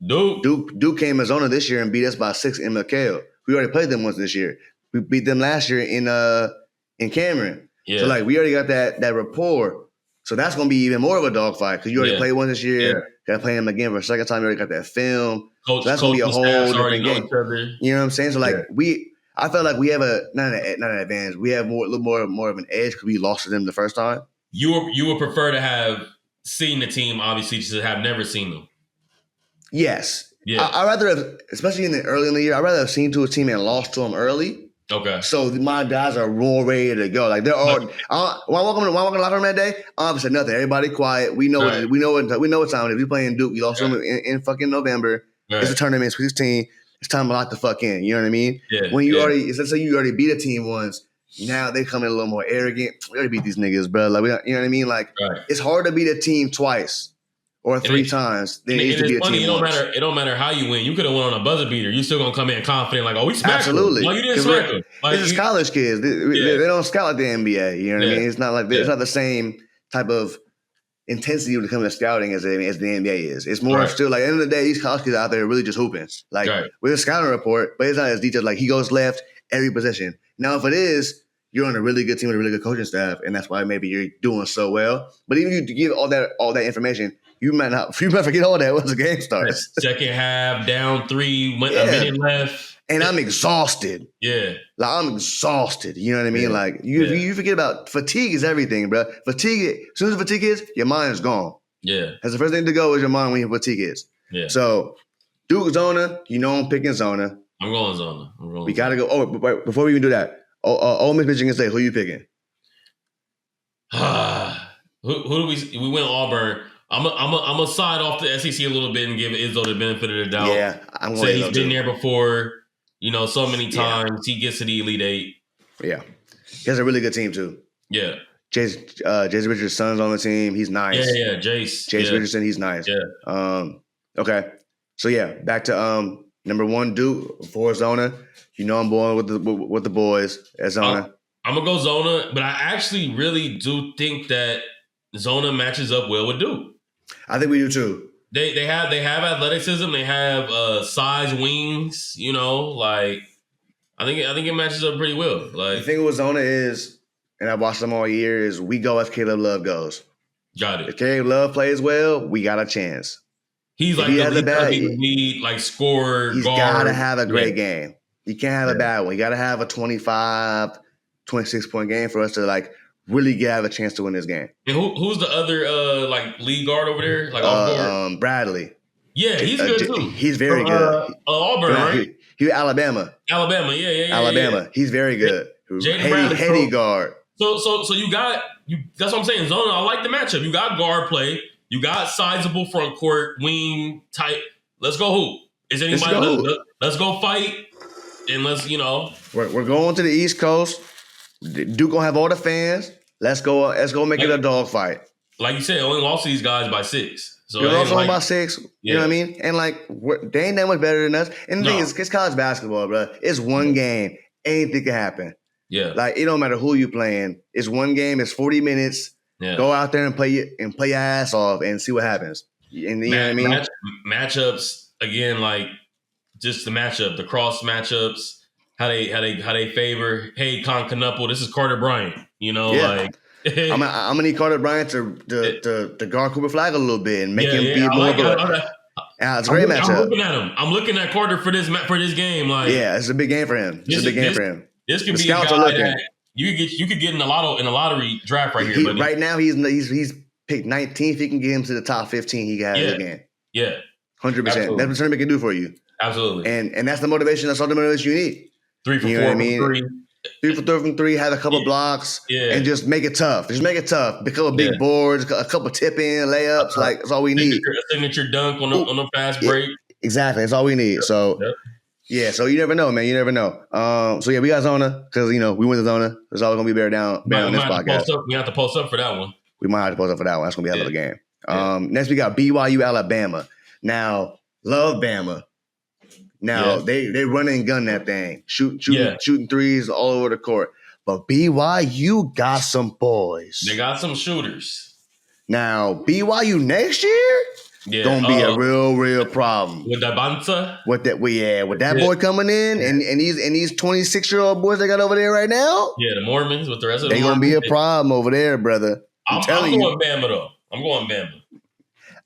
Duke came to Zona this year and beat us by 6 in McHale. We already played them once this year. We beat them last year in Cameron. Yeah. So we already got that rapport. So that's gonna be even more of a dogfight because you already played one this year. Yeah. Gotta play them again for a second time. You already got that film. So that's gonna be a whole different game. You know what I'm saying? So I felt like we have not an advantage. We have a little more of an edge because we lost to them the first time. You would prefer to have seen the team, obviously, just to have never seen them. Yes. Yeah. I rather have, especially early in the year, I'd rather have seen to a team and lost to them early. Okay. So my guys are more ready to go. They're all. When I walk in the locker room that day, I said nothing. Everybody quiet. We know what time it is. We playing Duke. We lost them in fucking November. Right. It's a tournament. It's 16. It's time to lock the fuck in. You know what I mean? Yeah. When you let's say you already beat a team once. Now they come in a little more arrogant. We already beat these niggas, bro. You know what I mean? It's hard to beat a team twice or 3 times than it is to beat a team once. It don't matter how you win. You could have won on a buzzer beater. You still gonna come in confident, we smacked them. Absolutely. You didn't smack them. This is college kids. They don't scout like the NBA. You know what I mean? It's not it's not the same type of intensity when it comes to scouting as the NBA is. It's more still at the end of the day, these college kids out there really just hooping. With a scouting report, but it's not as detailed. He goes left every possession. Now, if it is, you're on a really good team with a really good coaching staff, and that's why maybe you're doing so well. But even if you give all that information, you might forget all that once the game starts. Second half, down 3, a minute left. And I'm exhausted. Yeah. Like, I'm exhausted. You know what I mean? Like, you forget about fatigue is everything, bro. Fatigue, as soon as fatigue is, your mind's gone. Yeah. That's the first thing to go is your mind when your fatigue is. Yeah. So, Duke, Zona, I'm picking Zona. I'm going Zona. We got to go. Oh, but before we even do that, Ole Miss, Michigan State, who you picking? Who do we went Auburn. I'm gonna side off the SEC a little bit and give Izzo the benefit of the doubt. Yeah, I'm going to say he's been there before, so many times. He gets to the Elite Eight. Yeah. He has a really good team, too. Yeah. Jace Richardson's son's on the team. He's nice. Yeah, Jace. Richardson, he's nice. Yeah. Okay. So, back to number 1, Duke, for Zona. I'm going with the boys at Zona. I'm going to go Zona, but I actually really do think that Zona matches up well with Duke. I think we do too. They have athleticism. They have size, wings. I think it matches up pretty well. Like, the thing with Zona is, and I've watched them all year, is we go as Caleb Love goes. Got it. If Caleb Love plays well, we got a chance. He's like the lead, like scorer. He's got to have a great game. You can't have a bad one. You got to have a 25, 26 point game for us to really have a chance to win this game. And who's the other lead guard over there? Like Bradley. Yeah, he's good too. He's very good. Auburn, right? He Alabama. Yeah. Alabama. Yeah. He's very good. Heady guard. So you got you. That's what I'm saying. Zona. I like the matchup. You got guard play. You got sizable front court, wing type. Let's go hoop. Is anybody? Let's go fight. And let's We're going to the East Coast. Duke gonna have all the fans. Let's go make it a dog fight. Like you said, only lost to these guys by 6. So we lost by 6. You know what I mean? And they ain't that much better than us. And the thing is, it's college basketball, bro. It's one game. Anything can happen. Yeah. It don't matter who you playing. It's one game. It's 40 minutes. Yeah. Go out there and play your ass off and see what happens. And you know what I mean? Matchups again, just the matchup, the cross matchups. How they favor, hey, Knuppel, this is Carter Bryant, I'm gonna need Carter Bryant to guard Cooper Flag a little bit and make him be more of a. It's a great matchup. I'm looking at Carter for this game. It's a big game for him. This could be a guy that you could get in the lottery draft right here. Right now he's picked 19th. If he can get him to the top 15, he can have a game. Yeah, 100%. That's what tournament can do for you. Absolutely. And that's the motivation. That's all the motivation you need. 3 for 4 from 3. 3 for 4 from 3, have a couple blocks, and just make it tough. Just make it tough. A couple big boards, a couple tip-in layups. That's all we need. A signature dunk on a fast break. Exactly. That's all we need. So, so you never know, man. You never know. We got Zona because, we went to Zona. It's always going to be bear down on this podcast. We have to post up for that one. We might have to post up for that one. That's going to be a hell of a game. Next, we got BYU, Alabama. Now, love Bama. Now, they run and gun that thing, shooting threes all over the court. But BYU got some boys. They got some shooters. Now, BYU next year, gonna be a real problem. With Dabanza? With that boy coming in and these 26-year-old boys they got over there right now. Yeah, the Mormons with the rest of them. They gonna be a problem over there, brother. I'm going Bama, though. I'm going Bama.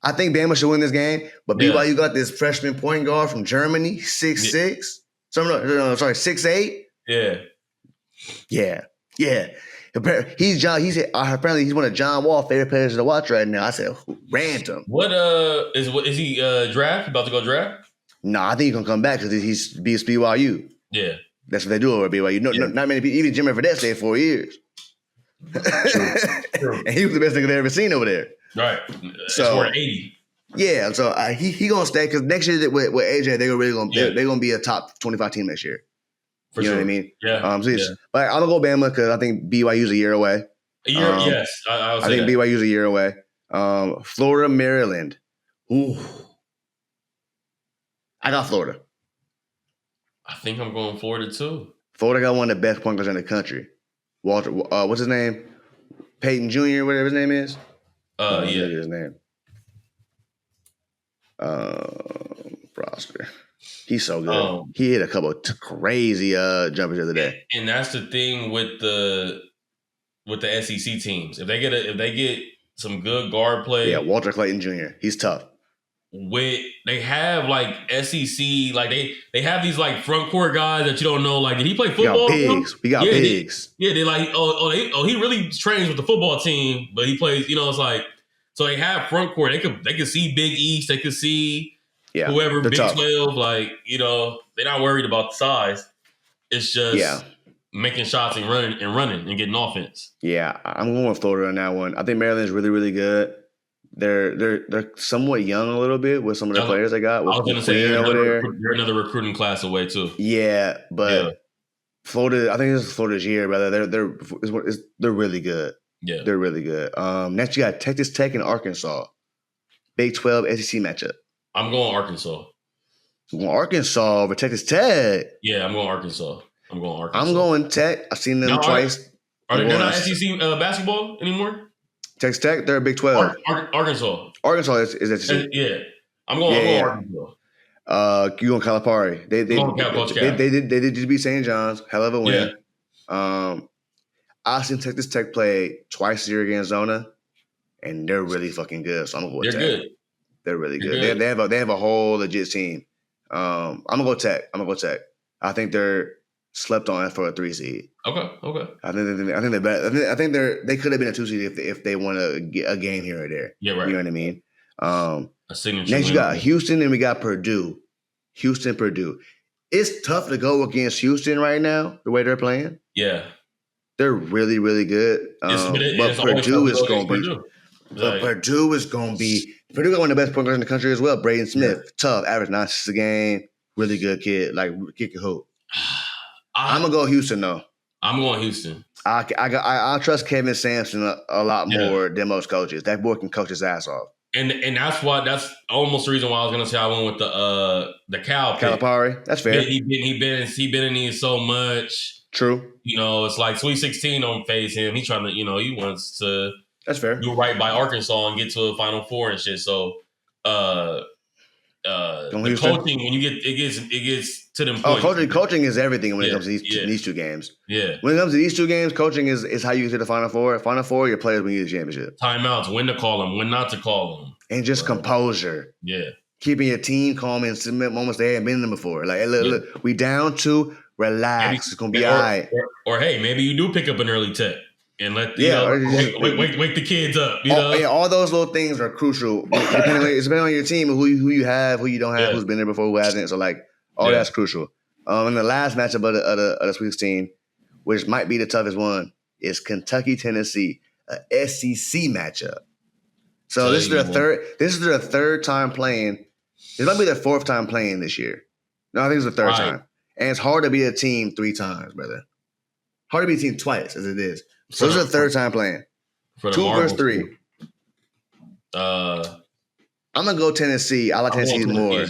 I think Bama should win this game, but BYU got this freshman point guard from Germany, 6'6". 6'8". Yeah. Apparently he's one of John Wall's favorite players to watch right now. I said, random. What is he draft? About to go draft? No, I think he's gonna come back because he's BYU. Yeah, that's what they do over BYU. No, not many people. Even Jimmy Fredette stayed 4 years. True. And he was the best thing I've ever seen over there. Right. So 80. Yeah, so he gonna stay because next year with AJ they're gonna be a top 25 team next year. For you sure. know what I mean? Yeah. But I'm gonna go Bama because I think BYU's a year away. Yes, I think BYU's a year away. Florida, Maryland. Ooh, I got Florida. I think I'm going Florida too. Florida got one of the best point guards in the country. Walter, what's his name? Peyton Jr., whatever his name is. Yeah. His name. Roster. He's so good. He hit a couple of crazy jumpers the other day. And that's the thing with the SEC teams. If they get some good guard play, yeah, Walter Clayton Jr. He's tough. They have like SEC, like they have these like front court guys that you don't know. Like, did he play football? We got bigs. They're like, he really trains with the football team, but he plays. It's like, so they have front court. They could see Big East. They could see whoever Big 12. Like, they're not worried about the size. It's just making shots and running and getting offense. Yeah, I'm going with Florida on that one. I think Maryland's really, really good. They're somewhat young a little bit with some of the players they got. I was going to say they're another recruiting class away too. Yeah, but Florida, I think this is Florida's year, brother. They're really good. Yeah, they're really good. Next you got Texas Tech and Arkansas, Big 12 SEC matchup. I'm going Arkansas. I'm going Arkansas over Texas Tech. Yeah, I'm going Arkansas. I'm going Tech. I've seen them twice. Are they not SEC basketball anymore? Texas Tech, they're a Big 12. Arkansas. Arkansas is SEC. Yeah. I'm going Arkansas. You going Calipari. They did just beat St. John's. Hell of a win. Yeah. I've seen Texas Tech play twice a year against Zona, and they're really fucking good. So I'm going to go Tech. Good. They're really good. They have a whole legit team. I'm going to go Tech. I think they're slept on for a 3 seed. Okay. I think they're better. I think they could have been a 2 seed if they won a game here or there. Yeah, right. You know what I mean? A signature. Next, you got Houston and we got Purdue. Purdue. It's tough to go against Houston right now, the way they're playing. Yeah. They're really, really good. But Purdue is going to be. Purdue is going to be. Purdue got one of the best point guards in the country as well. Braden Smith, tough, average 9 assists a game, really good kid, like kick a hoop. I'm gonna go Houston though. I'm going Houston. I trust Kevin Sampson a lot more than most coaches. That boy can coach his ass off. And that's almost the reason why I was gonna say I went with the Cal pick. Calipari. That's fair. He been in these so much. True. It's like Sweet 16 don't phase him. He's trying to he wants to. That's fair. Do right by Arkansas and get to a Final Four and shit. So. The coaching when it gets to them points. Coaching is everything when it comes to these two games. Yeah. When it comes to these two games, coaching is how you get to the Final Four. Final Four, your players win you the championship. Timeouts, when to call them, when not to call them, and just composure. Yeah. Keeping your team calm in some moments they haven't been in before. Like, hey, look, we down to relax. It's gonna be all right. Or hey, maybe you do pick up an early tech. And wake the kids up. All those little things are crucial. It's depending on your team, who you have, who you don't have, who's been there before, who hasn't. So that's crucial. And the last matchup of the Sweet 16, which might be the toughest one, is Kentucky Tennessee, a SEC matchup. So this is their third. This is their third time playing. This might be their fourth time playing this year. No, I think it's the third time. And it's hard to beat a team 3 times, brother. Hard to beat a team twice, as it is. So this is the third time playing. 2 versus 3. I'm gonna go Tennessee. I like Tennessee more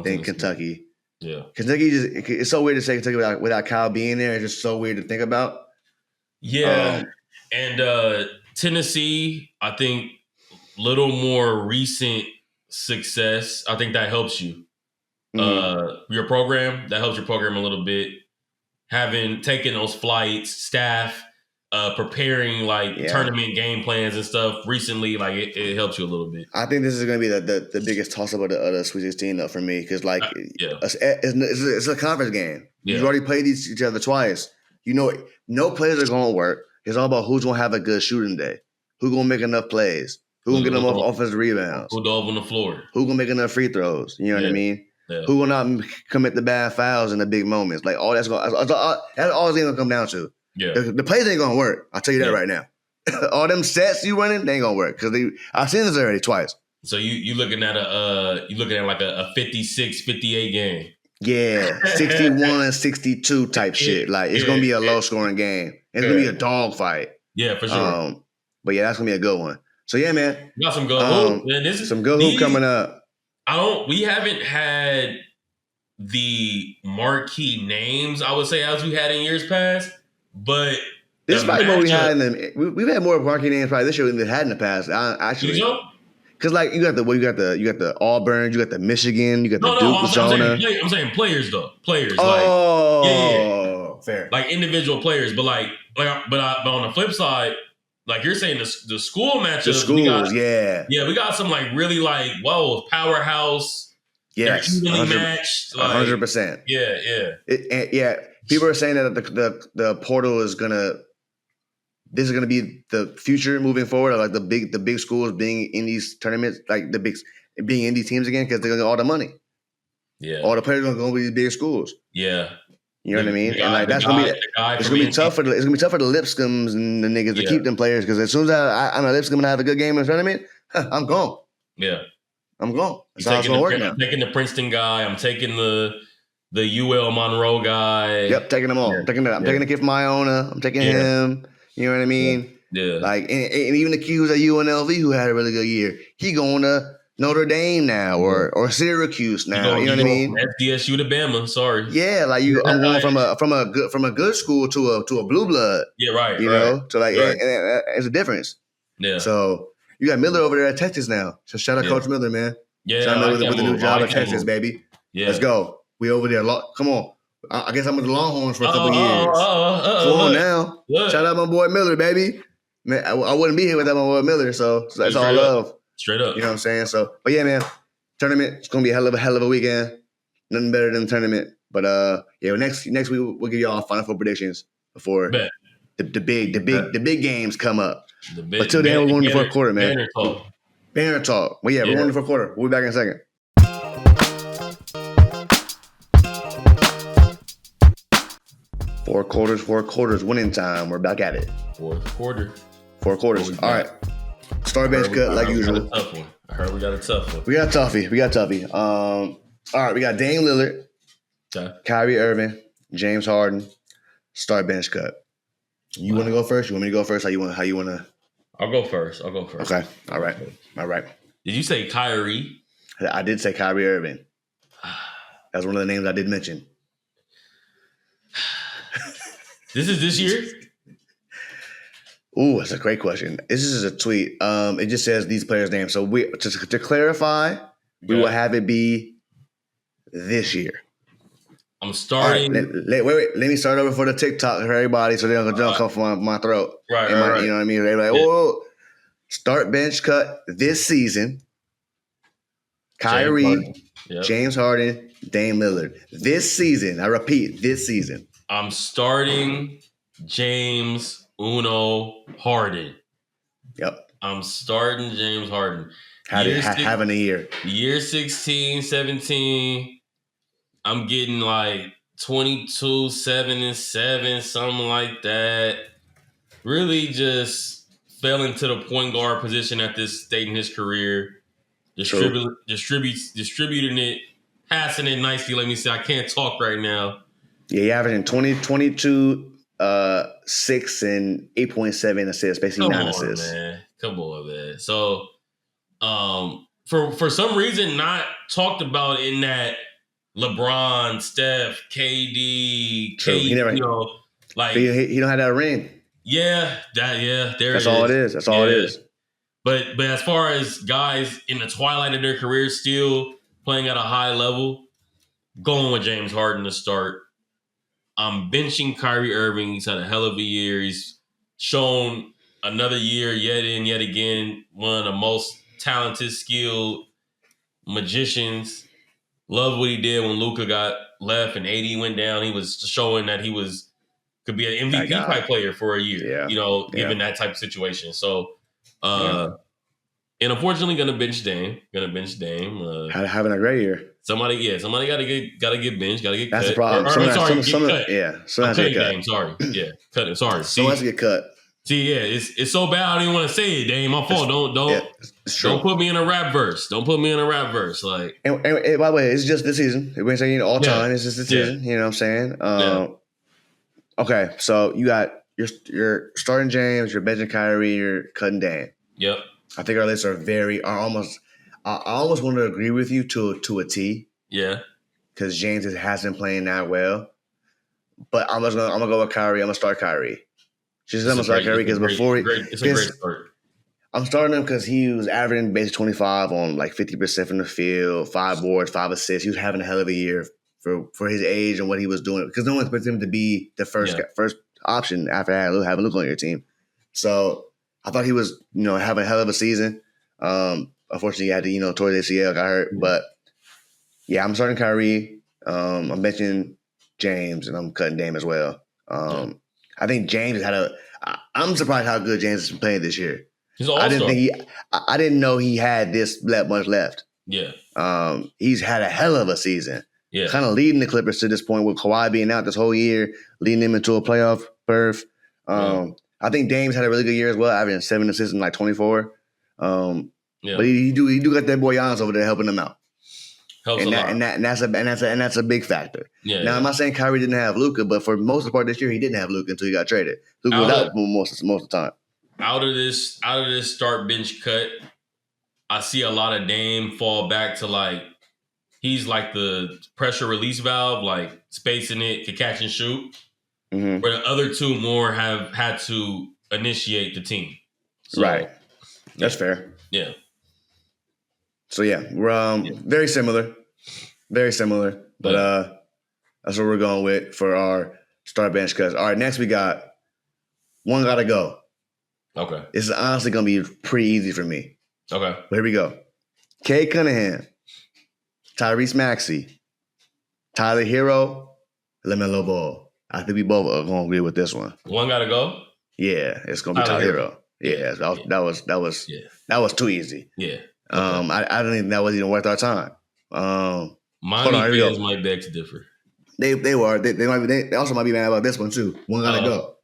than Kentucky. Yeah, Kentucky it's so weird to say Kentucky without Kyle being there. It's just so weird to think about. Yeah, and Tennessee, I think, little more recent success. I think that helps you. Your program, that helps your program a little bit. Having taken those flights, staff. Preparing tournament game plans and stuff recently, it helps you a little bit. I think this is going to be the biggest toss up of the Sweet 16 though for me because it's a conference game. Yeah. You've already played each other twice. No players are going to work. It's all about who's going to have a good shooting day, who's going to make enough plays, who's going to get enough offensive rebounds, who'll dove on the floor, who's going to make enough free throws. You know what I mean? Yeah. Who will not commit the bad fouls in the big moments? All that's all it's going to come down to. Yeah. The plays ain't gonna work. I'll tell you that right now. All them sets you running, they ain't gonna work because I've seen this already twice. So you looking at a 56, 58 game. Yeah, 61, 62 type shit. It's gonna be a low scoring game. It's gonna be a dog fight. Yeah, for sure. But yeah, that's gonna be a good one. So yeah, man. You got some good hoop. Man, some good hoop coming up. We haven't had the marquee names, I would say, as we had in years past. But this is probably what we had in them. We've had more marquee names probably this year than we had in the past. Actually, Because like you got the Auburn, you got the Michigan, you got the Duke, Arizona. I'm saying players though. Players. Oh, yeah. Fair. Like individual players, but but on the flip side, like you're saying, the school matchups. The schools, yeah, we got some like really like powerhouse. Yes, evenly matched. 100%. Yeah. People are saying that the portal is gonna. This is gonna be the future moving forward. Like the big schools being in these tournaments, like being in these teams again because they're gonna get all the money. Yeah, all the players are gonna go to these big schools. Yeah. You know what I mean? And like that's gonna be tough for the Lipscombs and the niggas to keep them players because as soon as I'm a Lipscomb and I have a good game in the tournament, I'm gone. Yeah, I'm gone. That's how it's gonna work now. I'm taking the Princeton guy. I'm taking the UL Monroe guy. Yep, taking them all. I'm taking the kid from Iona. I'm taking him. You know what I mean? Yeah. Like and even the kid who's at UNLV who had a really good year, he going to Notre Dame now or Syracuse now. You know what I mean? FDSU to Bama. Sorry. Yeah, like I'm going from a good school to a blue blood. Yeah, right. You know, so like it's a difference. Yeah. So you got Miller over there at Texas now. So shout out Coach Miller, man. Yeah. Shout out with the new job at Texas, baby. Yeah. Let's go. We over there. Come on. I guess I'm with the Longhorns for a couple years. Come on now. Shout out my boy Miller, baby. Man, I wouldn't be here without my boy Miller. So that's all love. Straight up. You know what I'm saying? So, but yeah, man, tournament, it's going to be a hell of a weekend. Nothing better than the tournament. But next week we'll give y'all Final Four predictions before the big games come up. But till then, we're going to the fourth quarter, man. Banner talk. Well, we're going to the fourth quarter. We'll be back in a second. Four quarters, winning time. We're back at it. Fourth quarter. Four quarters. All right. Start bench cut like usual. I heard we got a tough one. We got Tuffy. All right, we got Dame Lillard, Kyrie Irving, James Harden. Start bench cut. You want to go first? You want me to go first? How you want to? I'll go first. Okay. All right. Did you say Kyrie? I did say Kyrie Irving. That's one of the names I did mention. This is this year? Ooh, that's a great question. This is a tweet. It just says these players' names. So to clarify, we will have it be this year. I'm starting. Right, wait. Let me start over for the TikTok for everybody so they don't come from my throat. Right. You know what I mean? They're like, whoa. Start bench cut this season. Kyrie, James Harden, Dame Lillard. This season, I repeat, this season. I'm starting James Harden. Yep. I'm starting James Harden. Having a year. Year 16, 17. I'm getting like 22, 7-7, something like that. Really just fell into the point guard position at this stage in his career. Distributing it, passing it nicely. Let me see. I can't talk right now. Yeah, you're averaging 22, 6 and 8.7 assists, basically 9 assists. Come on, man. So, for some reason, not talked about in that LeBron, Steph, KD, he never, he don't have that ring. That's all it is. That's all it is. But as far as guys in the twilight of their career still playing at a high level, going with James Harden to start. I'm benching Kyrie Irving. He's had a hell of a year. He's shown another year yet again, one of the most talented, skilled magicians. Love what he did when Luka got left and AD went down. He was showing that he could be an MVP type player for a year, given that type of situation. So, and unfortunately, gonna bench Dame. Having a great year. Somebody gotta get benched. Gotta get cut. That's the problem. Someone has to get cut. Dame, sorry. Yeah, cut it. Sorry. Someone has to get cut. See, it's so bad. I don't even want to say it, Dame. My fault. Don't put me in a rap verse. Like, and by the way, it's just this season. We're saying all time. It's just this season. You know what I'm saying? Okay, so you got you're starting James, you're benching Kyrie, you're cutting Dame. Yep. I think our lists are almost. I almost want to agree with you to a T. Yeah. Because James hasn't playing that well, but I'm gonna go with Kyrie. I'm gonna start Kyrie. I'm gonna start Kyrie because before it's a great start. I'm starting him because he was averaging basically 25 on like 50% from the field, 5 boards, 5 assists. He was having a hell of a year for his age and what he was doing because no one expected him to be the first option after having Luke on your team. So I thought he was, having a hell of a season. Unfortunately, he had to, tore his ACL, got hurt. But yeah, I'm starting Kyrie. I'm benching James, and I'm cutting Dame as well. I think James I'm surprised how good James has been playing this year. He's an all-star. I didn't know he had this much left. Yeah. He's had a hell of a season. Yeah. Kind of leading the Clippers to this point with Kawhi being out this whole year, leading them into a playoff berth. I think Dame's had a really good year as well, averaging 7 assists in like 24. But he do got that boy Giannis over there helping him out. Helps a lot. And that's a big factor. Yeah. Now I'm not saying Kyrie didn't have Luka, but for most of the part this year he didn't have Luka until he got traded. Luka was out most of the time. Out of this start bench cut, I see a lot of Dame fall back to like he's like the pressure release valve, like spacing it, can catch and shoot. Mm-hmm. Where the other two more have had to initiate the team. So, right. That's fair. Yeah. So yeah, we're very similar. Very similar. But that's what we're going with for our start bench cuts. All right, next we got one gotta go. Okay. This is honestly gonna be pretty easy for me. Okay. But here we go. Cade Cunningham, Tyrese Maxey, Tyler Hero, LaMelo Ball. I think we both are gonna agree with this one. One gotta go? Yeah, it's gonna be Tyler Hero. Yeah, that was too easy. Yeah. I don't think that was even worth our time. Miami fans might beg to differ. They also might be mad about this one too. One gotta go.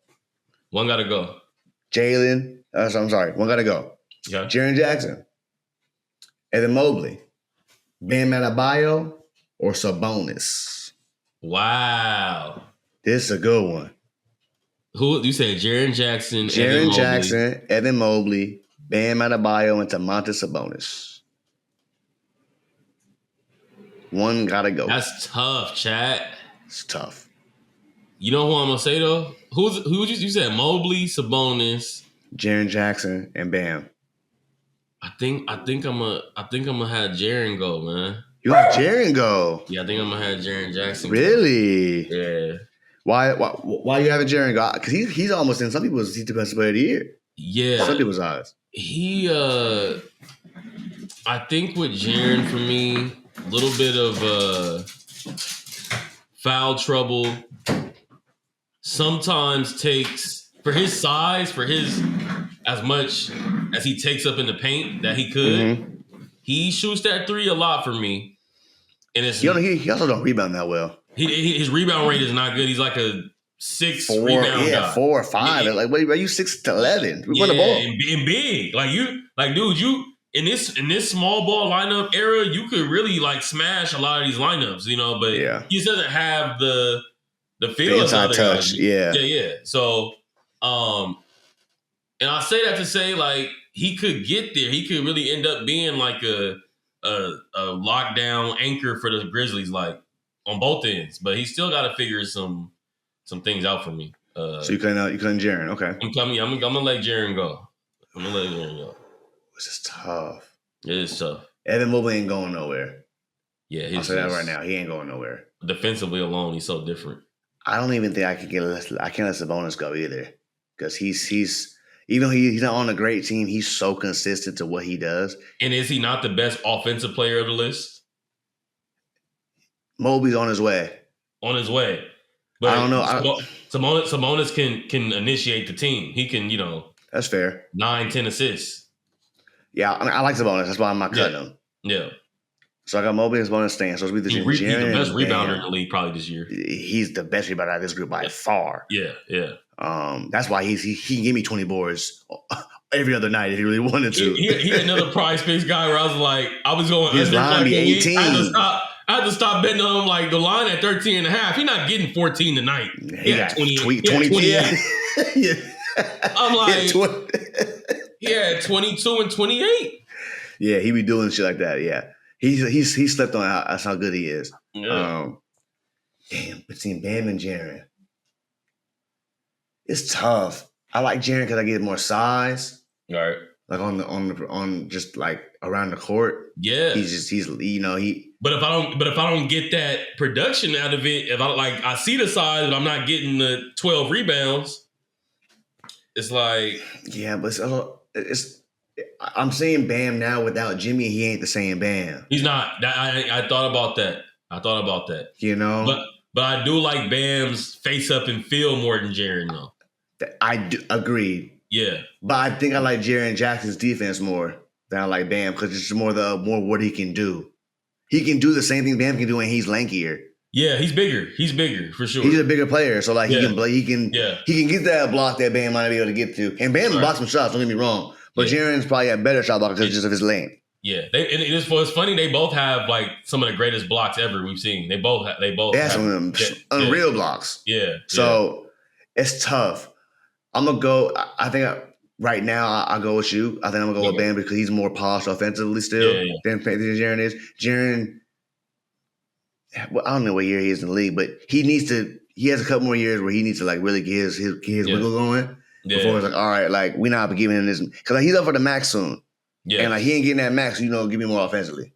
One gotta go. Jalen. I'm sorry. One gotta go. Yeah. Jaren Jackson, Evan Mobley, Bam Adebayo, or Sabonis. Wow. This is a good one. Who you said? Jaren Jackson. Evan Mobley, Bam Adebayo, and Domantas Sabonis. One gotta go. That's tough, chat. It's tough. You know who I'm gonna say though? Who you said? Mobley, Sabonis, Jaren Jackson, and Bam. I think I'm gonna have Jaren go, man. You have Jaren go? Yeah, I think I'm gonna have Jaren Jackson. Really? Go. Yeah. Why you having Jaren go? Because he's almost in some people's defensive player of the year. Yeah. Some people's eyes. I think with Jaren for me, a little bit of foul trouble. Sometimes takes for his size, as much as he takes up in the paint that he could, he shoots that three a lot for me. And it's he also don't rebound that well. His rebound rate is not good. He's like a 6 rebound guy. 4 or 5. Yeah. Like, what are you 6 to 11? We run the ball. And big. Dude, you in this small ball lineup era, you could really like smash a lot of these lineups, but he just doesn't have the feel of other touch. guys. Yeah. So, and I say that to say like he could get there. He could really end up being like a lockdown anchor for the Grizzlies, like on both ends. But he still got to figure some things out for me. So you couldn't Jaren, okay? I'm gonna let Jaren go. This is tough. It is tough. Evan Mobley ain't going nowhere. Yeah, I'll say that right now. He ain't going nowhere. Defensively alone, he's so different. I don't even think I can't let Sabonis go either, because he's even though he's not on a great team, he's so consistent to what he does. And is he not the best offensive player of the list? Mobley's on his way. But I don't know. Sabonis can initiate the team. He can, That's fair. 9-10 assists. Yeah, I like Sabonis. That's why I'm not cutting him. Yeah. So I got Mobley and Sabonis staying. So it's either he's the best rebounder in the league probably this year. He's the best rebounder out of this group by far. Yeah. That's why he can give me 20 boards every other night if he really wanted to. He another prize space guy where I was going his line be 18. I had to stop betting on him, like the line at 13 and a half. He's not getting 14 tonight. He got 28. Yeah. I'm like, he had 22 and 28. Yeah, he be doing shit like that. Yeah, he slept on that's how good he is. Yeah. Damn, between Bam and Jaren, it's tough. I like Jaren because I get more size. All right. like on just like around the court. Yeah, he's he. But if I don't get that production out of it, if I see the size, but I'm not getting the 12 rebounds, it's like but I'm saying Bam now without Jimmy, he ain't the same Bam. He's not. I thought about that. But I do like Bam's face up and feel more than Jaren though. I do agree. Yeah, but I think I like Jaren Jackson's defense more than I like Bam because it's more what he can do. He can do the same thing Bam can do, and he's lankier. Yeah, he's bigger. He's bigger for sure. He's a bigger player, so like he can get that block that Bam might be able to get to. And Bam blocks some shots. Don't get me wrong, but Jaren's probably a better shot blocker because just of his length. Yeah, it's funny. They both have like some of the greatest blocks ever we've seen. They both have some of them unreal blocks. Yeah, so it's tough. I'm gonna go. I think right now I'll go with you. I think I'm gonna go with Bam because he's more polished offensively still than Jaren is. Jaren, well, I don't know what year he is in the league, but he has a couple more years where he needs to like really get his wiggle going before it's like, all right, like we're not giving him this because like, he's up for the max soon. Yeah, and like he ain't getting that max, give me more offensively.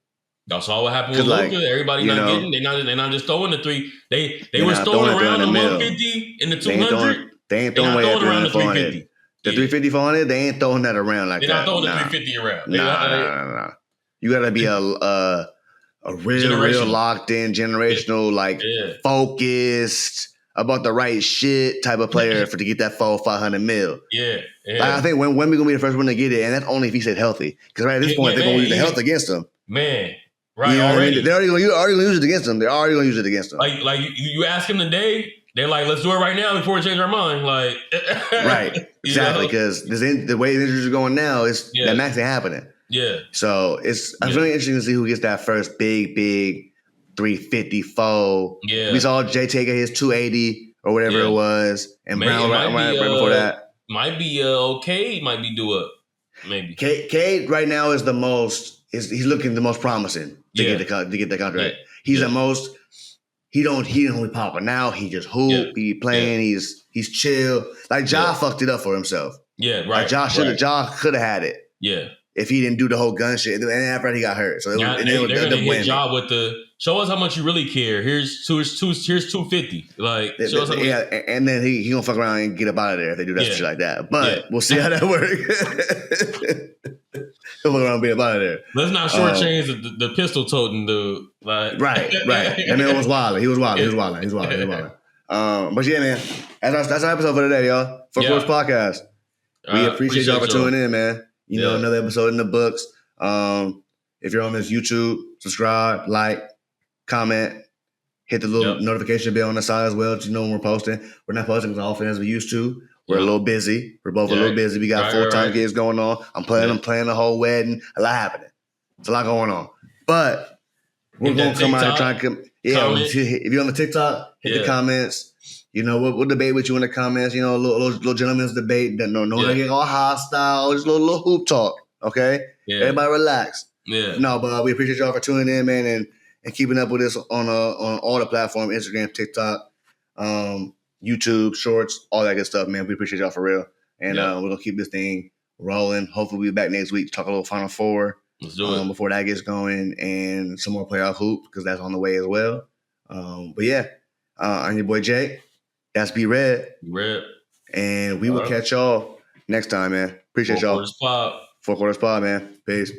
That's all what happened with Luka. Everybody not getting. They're not just throwing the three. They were throwing around the 150 and the 200. They ain't throwing away around the 350. The 350 400, they ain't throwing that around like that. They're not throwing the 350 around. Nah. You got to be a real locked in, generational, focused about the right shit type of player to get that 500 mil. Yeah. Like, I think when we gonna be the first one to get it, and that's only if he said healthy. Because right at this point, they're gonna use the health against him. Man, right? Already, they're already gonna use it against him. They're already gonna use it against him. Like you ask him today. They're like, let's do it right now before we change our mind. Like, right, exactly, because the way the injuries are going now, that max ain't happening. Yeah. So it's really interesting to see who gets that first big 354. Yeah. We saw Jay take his 280 or whatever it was, and Brown right before that. Might be Cade might be due up. Maybe Cade right now is the most. He's looking the most promising to get the contract. Yeah. He's the most. He don't really pop, now he just hoop. He playing. He's chill. Like Ja fucked it up for himself. Yeah, right. Like Ja could have had it. Yeah. If he didn't do the whole gun shit, and after he got hurt, so they're gonna hit Ja with the show us how much you really care. Here's 250. Like show us and then he gonna fuck around and get up out of there if they do that shit like that. But we'll see how that works. He'll fuck around and be up out of there. Let's not shortchange the pistol toting dude. Like right. That man was wild. He was wild. But yeah, man, that's our episode for today, y'all. For QTRS Podcast. We appreciate y'all for tuning in, man. Another episode in the books. If you're on this YouTube, subscribe, like, comment, hit the little notification bell on the side as well to know when we're posting. We're not posting as often as we used to. We're a little busy. We're both a little busy. We got full-time gigs going on. I'm planning the whole wedding. A lot happening. It's a lot going on. But we're going to come out and try and come. Yeah, if you're on the TikTok, hit the comments. We'll debate with you in the comments. A little gentleman's debate. No, they get all hostile. Just a little hoop talk. Okay? Yeah. Everybody relax. Yeah. No, but we appreciate y'all for tuning in, man, and keeping up with us on all the platforms, Instagram, TikTok, YouTube, Shorts, all that good stuff, man. We appreciate y'all for real. And we're going to keep this thing rolling. Hopefully we'll be back next week to talk a little Final Four. Let's do it. Before that gets going, and some more playoff hoop because that's on the way as well. But yeah, I'm your boy Jay. That's Be Red. And we will catch y'all next time, man. Appreciate y'all. 4 QTRS Pod, man. Peace.